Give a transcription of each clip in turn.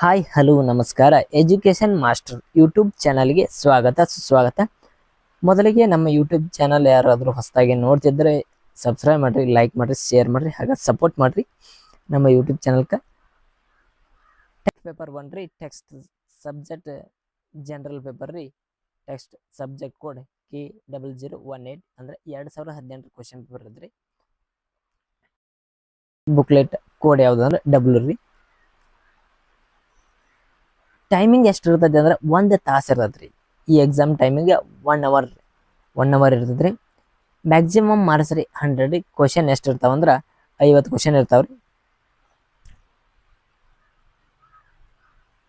Hi hello ನಮಸ್ಕಾರ. Education master YouTube ಚಾನಲ್ಗೆ ಸ್ವಾಗತ ಸುಸ್ವಾಗತ. ಮೊದಲಿಗೆ ನಮ್ಮ ಯೂಟ್ಯೂಬ್ ಚಾನಲ್ ಯಾರಾದರೂ ಹೊಸದಾಗಿ ನೋಡ್ತಿದ್ರೆ ಸಬ್ಸ್ಕ್ರೈಬ್ ಮಾಡಿರಿ, ಲೈಕ್ ಮಾಡಿರಿ, ಶೇರ್ ಮಾಡಿರಿ, ಹಾಗೆ ಸಪೋರ್ಟ್ ಮಾಡಿರಿ ನಮ್ಮ ಯೂಟ್ಯೂಬ್ ಚಾನಲ್ಗೆ. ಟೆಕ್ಸ್ಟ್ ಪೇಪರ್ 1 ರೀ, ಟೆಕ್ಸ್ಟ್ ಸಬ್ಜೆಕ್ಟ್ ಜನರಲ್ ಪೇಪರ್ ರೀ, ಟೆಕ್ಸ್ಟ್ ಸಬ್ಜೆಕ್ಟ್ ಕೋಡ್ K0018 ಅಂದರೆ 2018 ಕ್ವಶನ್ ಪೇಪರ್ ಇದ್ರಿ. ಬುಕ್ಲೆಟ್ ಕೋಡ್ ಯಾವುದು ಅಂದ್ರೆ ಡಬ್ಲ್ಯೂ ರೀ. ಟೈಮಿಂಗ್ ಎಷ್ಟು ಇರ್ತದೆ ಅಂದ್ರೆ 1 ತಾಸು ಇರ್ತದ್ರಿ. ಈ ಎಕ್ಸಾಮ್ ಟೈಮಿಂಗ್ 1 ಅವರ್ ಇರ್ತದ್ರಿ. ಮ್ಯಾಕ್ಸಿಮಮ್ ಮಾರ್ಕ್ಸ್ ರೀ 100 ಕ್ವಶನ್ ಎಷ್ಟು ಇರ್ತಾವಂದ್ರೆ 50 ಕ್ವಶನ್ ಇರ್ತಾವ್ರಿ.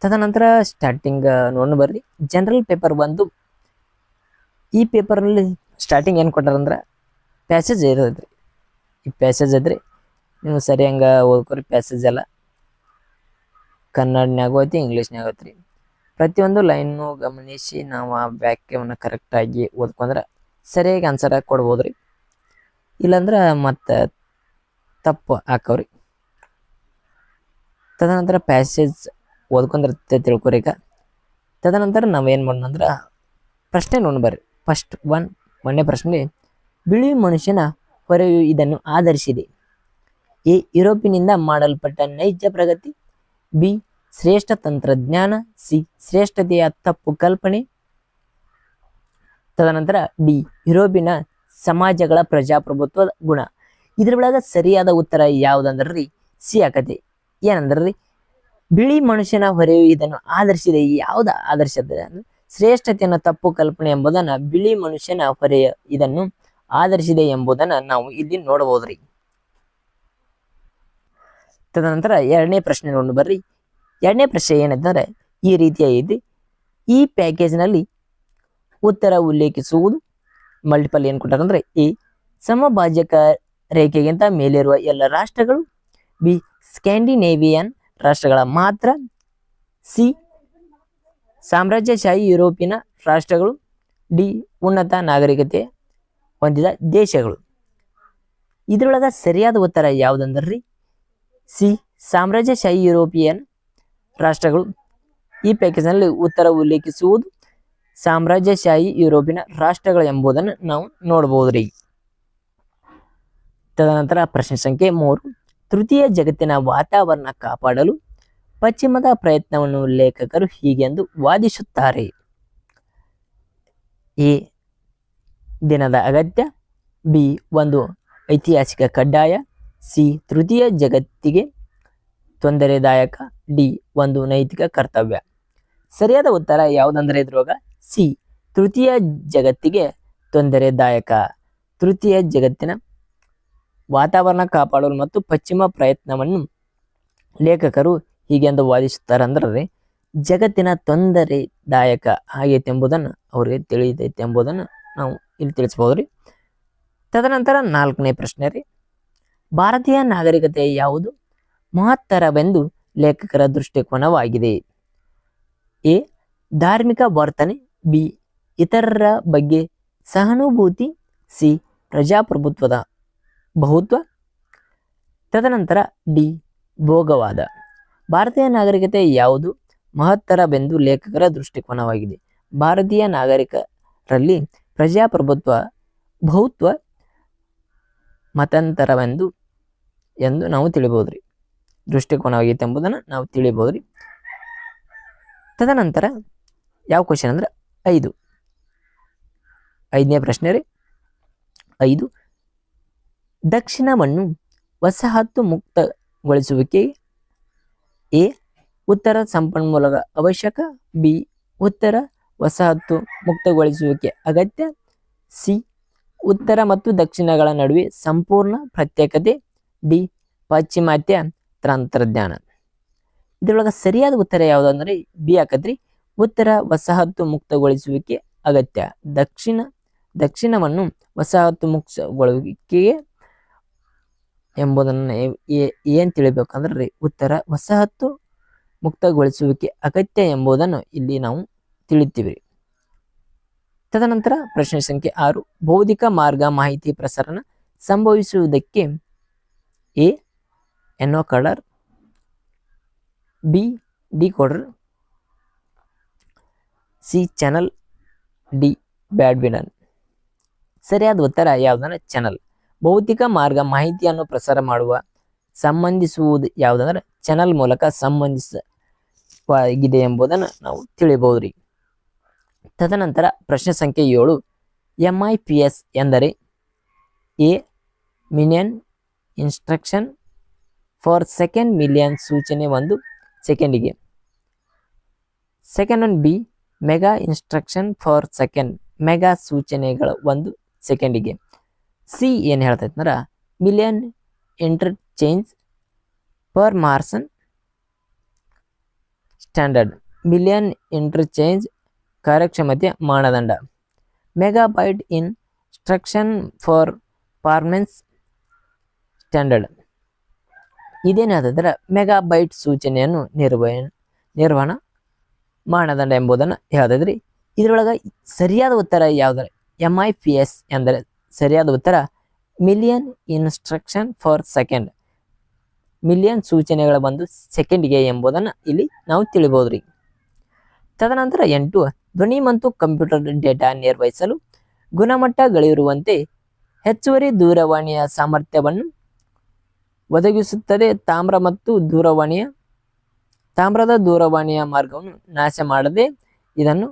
ತದನಂತರ ಸ್ಟಾರ್ಟಿಂಗ್ ನೋಡ್ ಬರ್ರಿ. ಜನರಲ್ ಪೇಪರ್ 1 ಈ ಪೇಪರ್ನಲ್ಲಿ ಸ್ಟಾರ್ಟಿಂಗ್ ಏನು ಕೊಟ್ಟಾರಂದ್ರೆ ಪ್ಯಾಸೇಜ್ ಇರೋದ್ರಿ. ಈ ಪ್ಯಾಸೇಜ್ ಅದ್ರಿ, ನೀವು ಸರಿ ಹಂಗ ಓದ್ಕೊರಿ. ಪ್ಯಾಸೇಜ್ ಎಲ್ಲ ಕನ್ನಡನ್ಯಾಗ ಹೋಯ್ತು, ಇಂಗ್ಲೀಷ್ನಾಗ ಹೋಯ್ತ್ರಿ. ಪ್ರತಿಯೊಂದು ಲೈನ್ನು ಗಮನಿಸಿ ನಾವು ಆ ವಾಕ್ಯವನ್ನು ಕರೆಕ್ಟಾಗಿ ಓದ್ಕೊಂಡ್ರೆ ಸರಿಯಾಗಿ ಆನ್ಸರ್ ಕೊಡ್ಬೋದ್ರಿ. ಇಲ್ಲಾಂದ್ರೆ ಮತ್ತೆ ತಪ್ಪು ಹಾಕವ್ರಿ. ತದನಂತರ ಪ್ಯಾಸೇಜ್ ಓದ್ಕೊಂಡಿರುತ್ತೆ ತಿಳ್ಕೊರಿ. ಈಗ ತದನಂತರ ನಾವೇನು ಮಾಡೋಣ ಪ್ರಶ್ನೆ ನೋಡಿ ಬರ್ರಿ. ಫಸ್ಟ್ ಒಂದನೇ ಪ್ರಶ್ನೆ, ಬಿಳಿ ಮನುಷ್ಯನ ಹೊರೆಯು ಇದನ್ನು ಆಧರಿಸಿದೆ. ಎ, ಯುರೋಪಿನಿಂದ ಮಾಡಲ್ಪಟ್ಟ ನೈಜ ಪ್ರಗತಿ. ಬಿ, ಶ್ರೇಷ್ಠ ತಂತ್ರಜ್ಞಾನ. ಸಿ, ಶ್ರೇಷ್ಠತೆಯ ತಪ್ಪು ಕಲ್ಪನೆ. ತದನಂತರ ಡಿ, ಯುರೋಪಿನ ಸಮಾಜಗಳ ಪ್ರಜಾಪ್ರಭುತ್ವದ ಗುಣ. ಇದ್ರೊಳಗ ಸರಿಯಾದ ಉತ್ತರ ಯಾವ್ದಂದ್ರಿ ಸಿ ಆಕತಿ. ಏನಂದ್ರಿ, ಬಿಳಿ ಮನುಷ್ಯನ ಹೊರೆಯು ಇದನ್ನು ಆಧರಿಸಿದೆ. ಯಾವ್ದು ಆಧರಿಸಿದೆ ಅಂದ್ರೆ ಶ್ರೇಷ್ಠತೆಯನ್ನು ತಪ್ಪು ಕಲ್ಪನೆ ಎಂಬುದನ್ನ ಬಿಳಿ ಮನುಷ್ಯನ ಹೊರೆಯ ಇದನ್ನು ಆಧರಿಸಿದೆ ಎಂಬುದನ್ನ ನಾವು ಇಲ್ಲಿ ನೋಡಬಹುದ್ರಿ. ತದನಂತರ ಎರಡನೇ ಪ್ರಶ್ನೆ ನೋಡಿ ಬರ್ರಿ. ಎರಡನೇ ಪ್ರಶ್ನೆ ಏನಂತಂದ್ರೆ ಈ ರೀತಿಯಾಗಿದೆ. ಈ ಪ್ಯಾಕೇಜ್ನಲ್ಲಿ ಉತ್ತರ ಉಲ್ಲೇಖಿಸುವುದು. ಮಲ್ಟಿಪಲ್ ಏನು ಕೊಟ್ಟಾರಂದ್ರೆ ಎ, ಸಮಭಾಜಕ ರೇಖೆಗಿಂತ ಮೇಲಿರುವ ಎಲ್ಲ ರಾಷ್ಟ್ರಗಳು. ಬಿ, ಸ್ಕ್ಯಾಂಡಿನೇವಿಯನ್ ರಾಷ್ಟ್ರಗಳ ಮಾತ್ರ. ಸಿ, ಸಾಮ್ರಾಜ್ಯಶಾಹಿ ಯುರೋಪಿನ ರಾಷ್ಟ್ರಗಳು. ಡಿ, ಉನ್ನತ ನಾಗರಿಕತೆ ಹೊಂದಿದ ದೇಶಗಳು. ಇದ್ರೊಳಗ ಸರಿಯಾದ ಉತ್ತರ ಯಾವ್ದಂದ್ರಿ ಸಿ, ಸಾಮ್ರಾಜ್ಯಶಾಹಿ ಯುರೋಪಿಯನ್ ರಾಷ್ಟ್ರಗಳು. ಈ ಪ್ಯಾಕೇಜ್ನಲ್ಲಿ ಉತ್ತರ ಉಲ್ಲೇಖಿಸುವುದು ಸಾಮ್ರಾಜ್ಯಶಾಹಿ ಯುರೋಪಿನ ರಾಷ್ಟ್ರಗಳು ಎಂಬುದನ್ನು ನಾವು ನೋಡಬಹುದ್ರಿ. ತದನಂತರ ಪ್ರಶ್ನೆ ಸಂಖ್ಯೆ 3, ತೃತೀಯ ಜಗತ್ತಿನ ವಾತಾವರಣ ಕಾಪಾಡಲು ಪಶ್ಚಿಮದ ಪ್ರಯತ್ನವನ್ನು ಲೇಖಕರು ಹೀಗೆಂದು ವಾದಿಸುತ್ತಾರೆ. ಎ, ದಿನದ ಅಗತ್ಯ. ಬಿ, ಒಂದು ಐತಿಹಾಸಿಕ ಕಡ್ಡಾಯ. ಸಿ, ತೃತೀಯ ಜಗತ್ತಿಗೆ ತೊಂದರೆದಾಯಕ. ಡಿ, ಒಂದು ನೈತಿಕ ಕರ್ತವ್ಯ. ಸರಿಯಾದ ಉತ್ತರ ಯಾವುದಂದ್ರೆ ಇದ್ರೊಳಗ ಸಿ, ತೃತೀಯ ಜಗತ್ತಿಗೆ ತೊಂದರೆದಾಯಕ. ತೃತೀಯ ಜಗತ್ತಿನ ವಾತಾವರಣ ಕಾಪಾಡಲು ಮತ್ತು ಪಶ್ಚಿಮ ಪ್ರಯತ್ನವನ್ನು ಲೇಖಕರು ಹೀಗೆಂದು ವಾದಿಸುತ್ತಾರೆ ಅಂದ್ರೆ ಜಗತ್ತಿನ ತೊಂದರೆದಾಯಕ ಆಗೈತೆ ಎಂಬುದನ್ನು ಅವ್ರಿಗೆ ತಿಳಿದೈತೆ ಎಂಬುದನ್ನು ನಾವು ಇಲ್ಲಿ ತಿಳಿಸ್ಬೋದ್ರಿ. ತದನಂತರ 4ನೇ ಪ್ರಶ್ನೆ ರೀ, ಭಾರತೀಯ ನಾಗರಿಕತೆ ಯಾವುದು ಮಹತ್ತರವೆಂದು ಲೇಖಕರ ದೃಷ್ಟಿಕೋನವಾಗಿದೆ. ಎ, ಧಾರ್ಮಿಕ ವರ್ತನೆ. ಬಿ, ಇತರರ ಬಗ್ಗೆ ಸಹಾನುಭೂತಿ. ಸಿ, ಪ್ರಜಾಪ್ರಭುತ್ವದ ಬಹುತ್ವ. ತದನಂತರ ಡಿ, ಭೋಗವಾದ. ಭಾರತೀಯ ನಾಗರಿಕತೆ ಯಾವುದು ಮಹತ್ತರವೆಂದು ಲೇಖಕರ ದೃಷ್ಟಿಕೋನವಾಗಿದೆ. ಭಾರತೀಯ ನಾಗರಿಕರಲ್ಲಿ ಪ್ರಜಾಪ್ರಭುತ್ವ, ಬಹುತ್ವ, ಮತಾಂತರವೆಂದು ನಾವು ತಿಳಿಬಹುದ್ರಿ. ದೃಷ್ಟಿಕೋನವಾಗೈತೆ ಎಂಬುದನ್ನು ನಾವು ತಿಳಿಬಹುದ್ರಿ. ತದನಂತರ ಯಾವ ಕ್ವಶನ್ ಅಂದ್ರೆ 5ನೇ ಪ್ರಶ್ನೆ ರೀ. 5, ದಕ್ಷಿಣವನ್ನು ವಸಾಹತು ಮುಕ್ತಗೊಳಿಸುವಿಕೆ. ಎ, ಉತ್ತರ ಸಂಪನ್ಮೂಲದ ಅವಶ್ಯಕ. ಬಿ, ಉತ್ತರ ವಸಾಹತು ಮುಕ್ತಗೊಳಿಸುವಿಕೆ ಅಗತ್ಯ. ಸಿ, ಉತ್ತರ ಮತ್ತು ದಕ್ಷಿಣಗಳ ನಡುವೆ ಸಂಪೂರ್ಣ ಪ್ರತ್ಯೇಕತೆ. ಡಿ, ಪಾಶ್ಚಿಮಾತ್ಯ ತಂತ್ರಜ್ಞಾನ. ಇದರೊಳಗೆ ಸರಿಯಾದ ಉತ್ತರ ಯಾವುದಂದ್ರೆ ಬಿ ಆಕತ್ರಿ, ಉತ್ತರ ವಸಾಹತು ಮುಕ್ತಗೊಳಿಸುವಿಕೆ ಅಗತ್ಯ. ದಕ್ಷಿಣವನ್ನು ವಸಾಹತು ಮುಕ್ತಗೊಳ್ಳುವಿಕೆಗೆ ಎಂಬುದನ್ನು ಏನ್ ತಿಳಿಬೇಕಂದ್ರೆ ಉತ್ತರ ವಸಾಹತು ಮುಕ್ತಗೊಳಿಸುವಿಕೆ ಅಗತ್ಯ ಎಂಬುದನ್ನು ಇಲ್ಲಿ ನಾವು ತಿಳಿತೀವಿ. ತದನಂತರ ಪ್ರಶ್ನೆ ಸಂಖ್ಯೆ 6, ಬೌದ್ಧಿಕ ಮಾರ್ಗ ಮಾಹಿತಿ ಪ್ರಸರಣ ಸಂಭವಿಸುವುದಕ್ಕೆ. A, encoder. B, decoder, C channel, D badminton. ಸರಿಯಾದ ಉತ್ತರ ಯಾವುದಂದ್ರೆ ಚಾನಲ್. ಭೌತಿಕ ಮಾರ್ಗ ಮಾಹಿತಿಯನ್ನು ಪ್ರಸಾರ ಮಾಡುವ ಸಂಬಂಧಿಸುವುದು ಯಾವುದಂದ್ರೆ ಚಾನಲ್ ಮೂಲಕ ಸಂಬಂಧಿಸವಾಗಿದೆ ಎಂಬುದನ್ನು ನಾವು ತಿಳಿಬಹುದ್ರಿ. ತದನಂತರ ಪ್ರಶ್ನೆ ಸಂಖ್ಯೆ 7, MIPS ಎಂದರೆ A million instruction for second, million ಸೂಚನೆ ಒಂದು ಸೆಕೆಂಡಿಗೆ. Second one B mega instruction for second, mega ಸೂಚನೆಗಳ ಒಂದು ಸೆಕೆಂಡಿಗೆ. ಸಿ ಏನು ಹೇಳ್ತೈತೆ ಅಂದ್ರೆ million interchange per marson standard, million interchange ಕಾರ್ಯಕ್ಷಮತೆ ಮಾನದಂಡ. Megabyte instruction for performance standard. ಇದೇನು ಹೇಳ್ತಂದ್ರೆ ಮೆಗಾಬೈಟ್ ಸೂಚನೆಯನ್ನು ನಿರ್ವಹಣಾ ಮಾನದಂಡ ಎಂಬುದನ್ನು ಹೇಳ್ತದ್ರಿ. ಇದರೊಳಗೆ ಸರಿಯಾದ ಉತ್ತರ ಯಾವುದಂದ್ರೆ MIPS ಎಂದರೆ ಸರಿಯಾದ ಉತ್ತರ million instruction for second, million ಸೂಚನೆಗಳ ಒಂದು ಸೆಕೆಂಡ್ಗೆ ಎಂಬುದನ್ನು ಇಲ್ಲಿ ನಾವು ತಿಳಿಬಹುದ್ರಿ. ತದನಂತರ 8, ಧ್ವನಿ ಮತ್ತು ಕಂಪ್ಯೂಟರ್ ಡೇಟಾ ನಿರ್ವಹಿಸಲು ಗುಣಮಟ್ಟಗಳಿರುವಂತೆ ಹೆಚ್ಚುವರಿ ದೂರವಾಣಿಯ ಸಾಮರ್ಥ್ಯವನ್ನು ಒದಗಿಸುತ್ತದೆ. ತಾಮ್ರದ ದೂರವಾಣಿಯ ಮಾರ್ಗವನ್ನು ನಾಶ ಮಾಡದೆ ಇದನ್ನು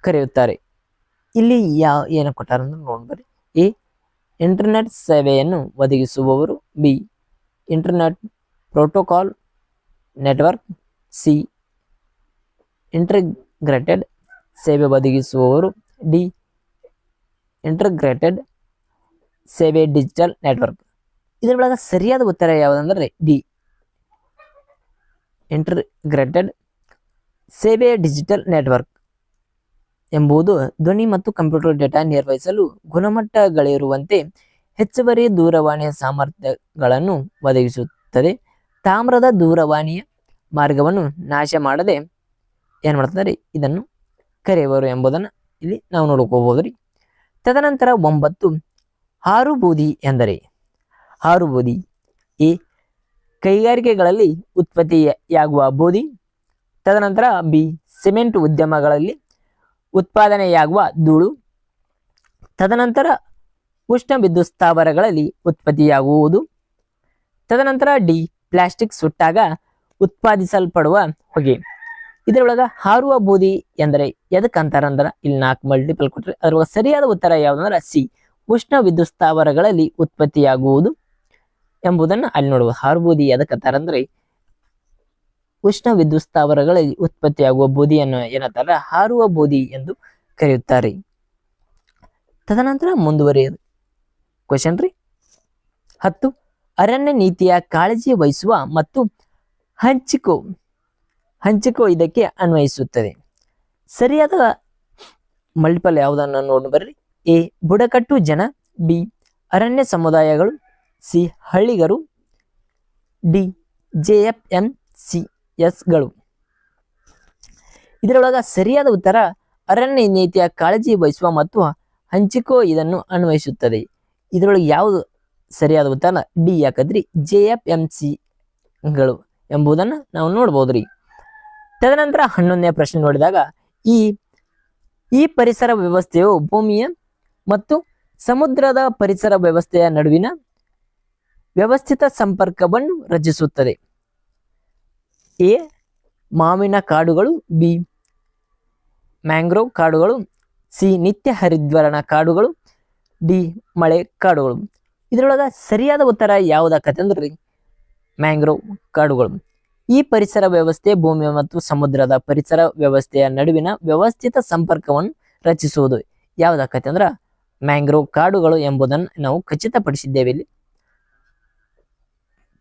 ಕರೆಯುತ್ತಾರೆ. ಇಲ್ಲಿ ಏನು ಕೊಟ್ಟಾರ ನೋಡ್ಬರಿ. ಎ ಇಂಟರ್ನೆಟ್ ಸೇವೆಯನ್ನು ಒದಗಿಸುವವರು, B internet protocol network, C integrated ಸೇವೆ ಒದಗಿಸುವವರು, ಡಿ ಇಂಟಿಗ್ರೇಟೆಡ್ ಸೇವೆ ಡಿಜಿಟಲ್ ನೆಟ್ವರ್ಕ್. ಇದರೊಳಗೆ ಸರಿಯಾದ ಉತ್ತರ ಯಾವುದಂದ್ರೆ ಡಿ ಇಂಟಿಗ್ರೇಟೆಡ್ ಸೇವೆ ಡಿಜಿಟಲ್ ನೆಟ್ವರ್ಕ್ ಎಂಬುದು ಧ್ವನಿ ಮತ್ತು ಕಂಪ್ಯೂಟರ್ ಡೇಟಾ ನಿರ್ವಹಿಸಲು ಗುಣಮಟ್ಟಗಳಿರುವಂತೆ ಹೆಚ್ಚುವರಿ ದೂರವಾಣಿಯ ಸಾಮರ್ಥ್ಯಗಳನ್ನು ಒದಗಿಸುತ್ತದೆ. ತಾಮ್ರದ ದೂರವಾಣಿಯ ಮಾರ್ಗವನ್ನು ನಾಶ ಮಾಡದೆ ಏನು ಮಾಡ್ತಾರೆ ಇದನ್ನು ಕರೆಯುವರು ಎಂಬುದನ್ನು ಇಲ್ಲಿ ನಾವು ನೋಡ್ಕೋಬಹುದ್ರಿ. ತದನಂತರ 9, ಹಾರುಬೂದಿ ಎಂದರೆ. ಹಾರುಬೂದಿ ಎ ಕೈಗಾರಿಕೆಗಳಲ್ಲಿ ಉತ್ಪತ್ತಿಯಾಗುವ ಬೂದಿ. ತದನಂತರ ಬಿ ಸಿಮೆಂಟ್ ಉದ್ಯಮಗಳಲ್ಲಿ ಉತ್ಪಾದನೆಯಾಗುವ ಧೂಳು. ತದನಂತರ ಉಷ್ಣ ವಿದ್ಯುತ್ ಸ್ಥಾವರಗಳಲ್ಲಿ ಉತ್ಪತ್ತಿಯಾಗುವುದು. ತದನಂತರ ಡಿ ಪ್ಲಾಸ್ಟಿಕ್ ಸುಟ್ಟಾಗ ಉತ್ಪಾದಿಸಲ್ಪಡುವ ಹೊಗೆ. ಇದರೊಳಗ ಹಾರುವ ಬೂದಿ ಎಂದರೆ ಎದಕ್ಕಂತಾರ ಅಂದ್ರೆ ಇಲ್ಲಿ 4 ಮಲ್ಟಿಪಲ್ ಕೊಟ್ಟರೆ ಅದರೊಳಗೆ ಸರಿಯಾದ ಉತ್ತರ ಯಾವುದಂದ್ರೆ ಸಿ ಉಷ್ಣ ವಿದ್ಯುತ್ ಸ್ಥಾವರಗಳಲ್ಲಿ ಉತ್ಪತ್ತಿಯಾಗುವುದು ಎಂಬುದನ್ನು ಅಲ್ಲಿ ನೋಡುವ. ಹಾರುಬೂದಿ ಎದಕ್ಕಂತಾರ ಅಂದ್ರೆ ಉಷ್ಣ ವಿದ್ಯುತ್ ಸ್ಥಾವರಗಳಲ್ಲಿ ಉತ್ಪತ್ತಿಯಾಗುವ ಬೂದಿಯನ್ನು ಏನಂತಾರ ಹಾರುವ ಬೂದಿ ಎಂದು ಕರೆಯುತ್ತಾರೆ. ತದನಂತರ ಮುಂದುವರಿಯೋದು ಕ್ವಶನ್ ರೀ. 10, ಅರಣ್ಯ ನೀತಿಯ ಕಾಳಜಿ ವಹಿಸುವ ಮತ್ತು ಹಂಚಿಕೋ ಇದಕ್ಕೆ ಅನ್ವಯಿಸುತ್ತದೆ. ಸರಿಯಾದ ಮಲ್ಟಿಪಲ್ ಯಾವುದನ್ನು ನೋಡಿ ಬರ್ರಿ. ಎ ಬುಡಕಟ್ಟು ಜನ, ಬಿ ಅರಣ್ಯ ಸಮುದಾಯಗಳು, ಸಿ ಹಳ್ಳಿಗರು, ಡಿ JFMCSಗಳು. ಇದರೊಳಗ ಸರಿಯಾದ ಉತ್ತರ ಅರಣ್ಯ ನೀತಿಯ ಕಾಳಜಿ ವಹಿಸುವ ಮತ್ತು ಹಂಚಿಕೋ ಇದನ್ನು ಅನ್ವಯಿಸುತ್ತದೆ. ಇದರೊಳಗೆ ಯಾವುದು ಸರಿಯಾದ ಉತ್ತರ ಡಿ ಯಾಕಂದ್ರಿ JFMCಗಳು ಎಂಬುದನ್ನು ನಾವು ನೋಡ್ಬೋದ್ರಿ. ತದನಂತರ 11ನೇ ಪ್ರಶ್ನೆ ನೋಡಿದಾಗ ಈ ಪರಿಸರ ವ್ಯವಸ್ಥೆಯು ಭೂಮಿಯ ಮತ್ತು ಸಮುದ್ರದ ಪರಿಸರ ವ್ಯವಸ್ಥೆಯ ನಡುವಿನ ವ್ಯವಸ್ಥಿತ ಸಂಪರ್ಕವನ್ನು ರಚಿಸುತ್ತದೆ. ಎ ಮಾವಿನ ಕಾಡುಗಳು, ಬಿ ಮ್ಯಾಂಗ್ರೋವ್ ಕಾಡುಗಳು, ಸಿ ನಿತ್ಯ ಹರಿದ್ವರ್ಣ ಕಾಡುಗಳು, ಡಿ ಮಳೆ ಕಾಡುಗಳು. ಇದರೊಳಗ ಸರಿಯಾದ ಉತ್ತರ ಯಾವುದಾಕತ್ತೆ ಅಂದ್ರೆ ಮ್ಯಾಂಗ್ರೋವ್ ಕಾಡುಗಳು. ಈ ಪರಿಸರ ವ್ಯವಸ್ಥೆ ಭೂಮಿ ಮತ್ತು ಸಮುದ್ರದ ಪರಿಸರ ವ್ಯವಸ್ಥೆಯ ನಡುವಿನ ವ್ಯವಸ್ಥಿತ ಸಂಪರ್ಕವನ್ನು ರಚಿಸುವುದು ಯಾವುದಾಕತ್ತೆ ಅಂದ್ರ ಮ್ಯಾಂಗ್ರೋವ್ ಕಾಡುಗಳು ಎಂಬುದನ್ನು ನಾವು ಖಚಿತಪಡಿಸಿದ್ದೇವೆ ಇಲ್ಲಿ.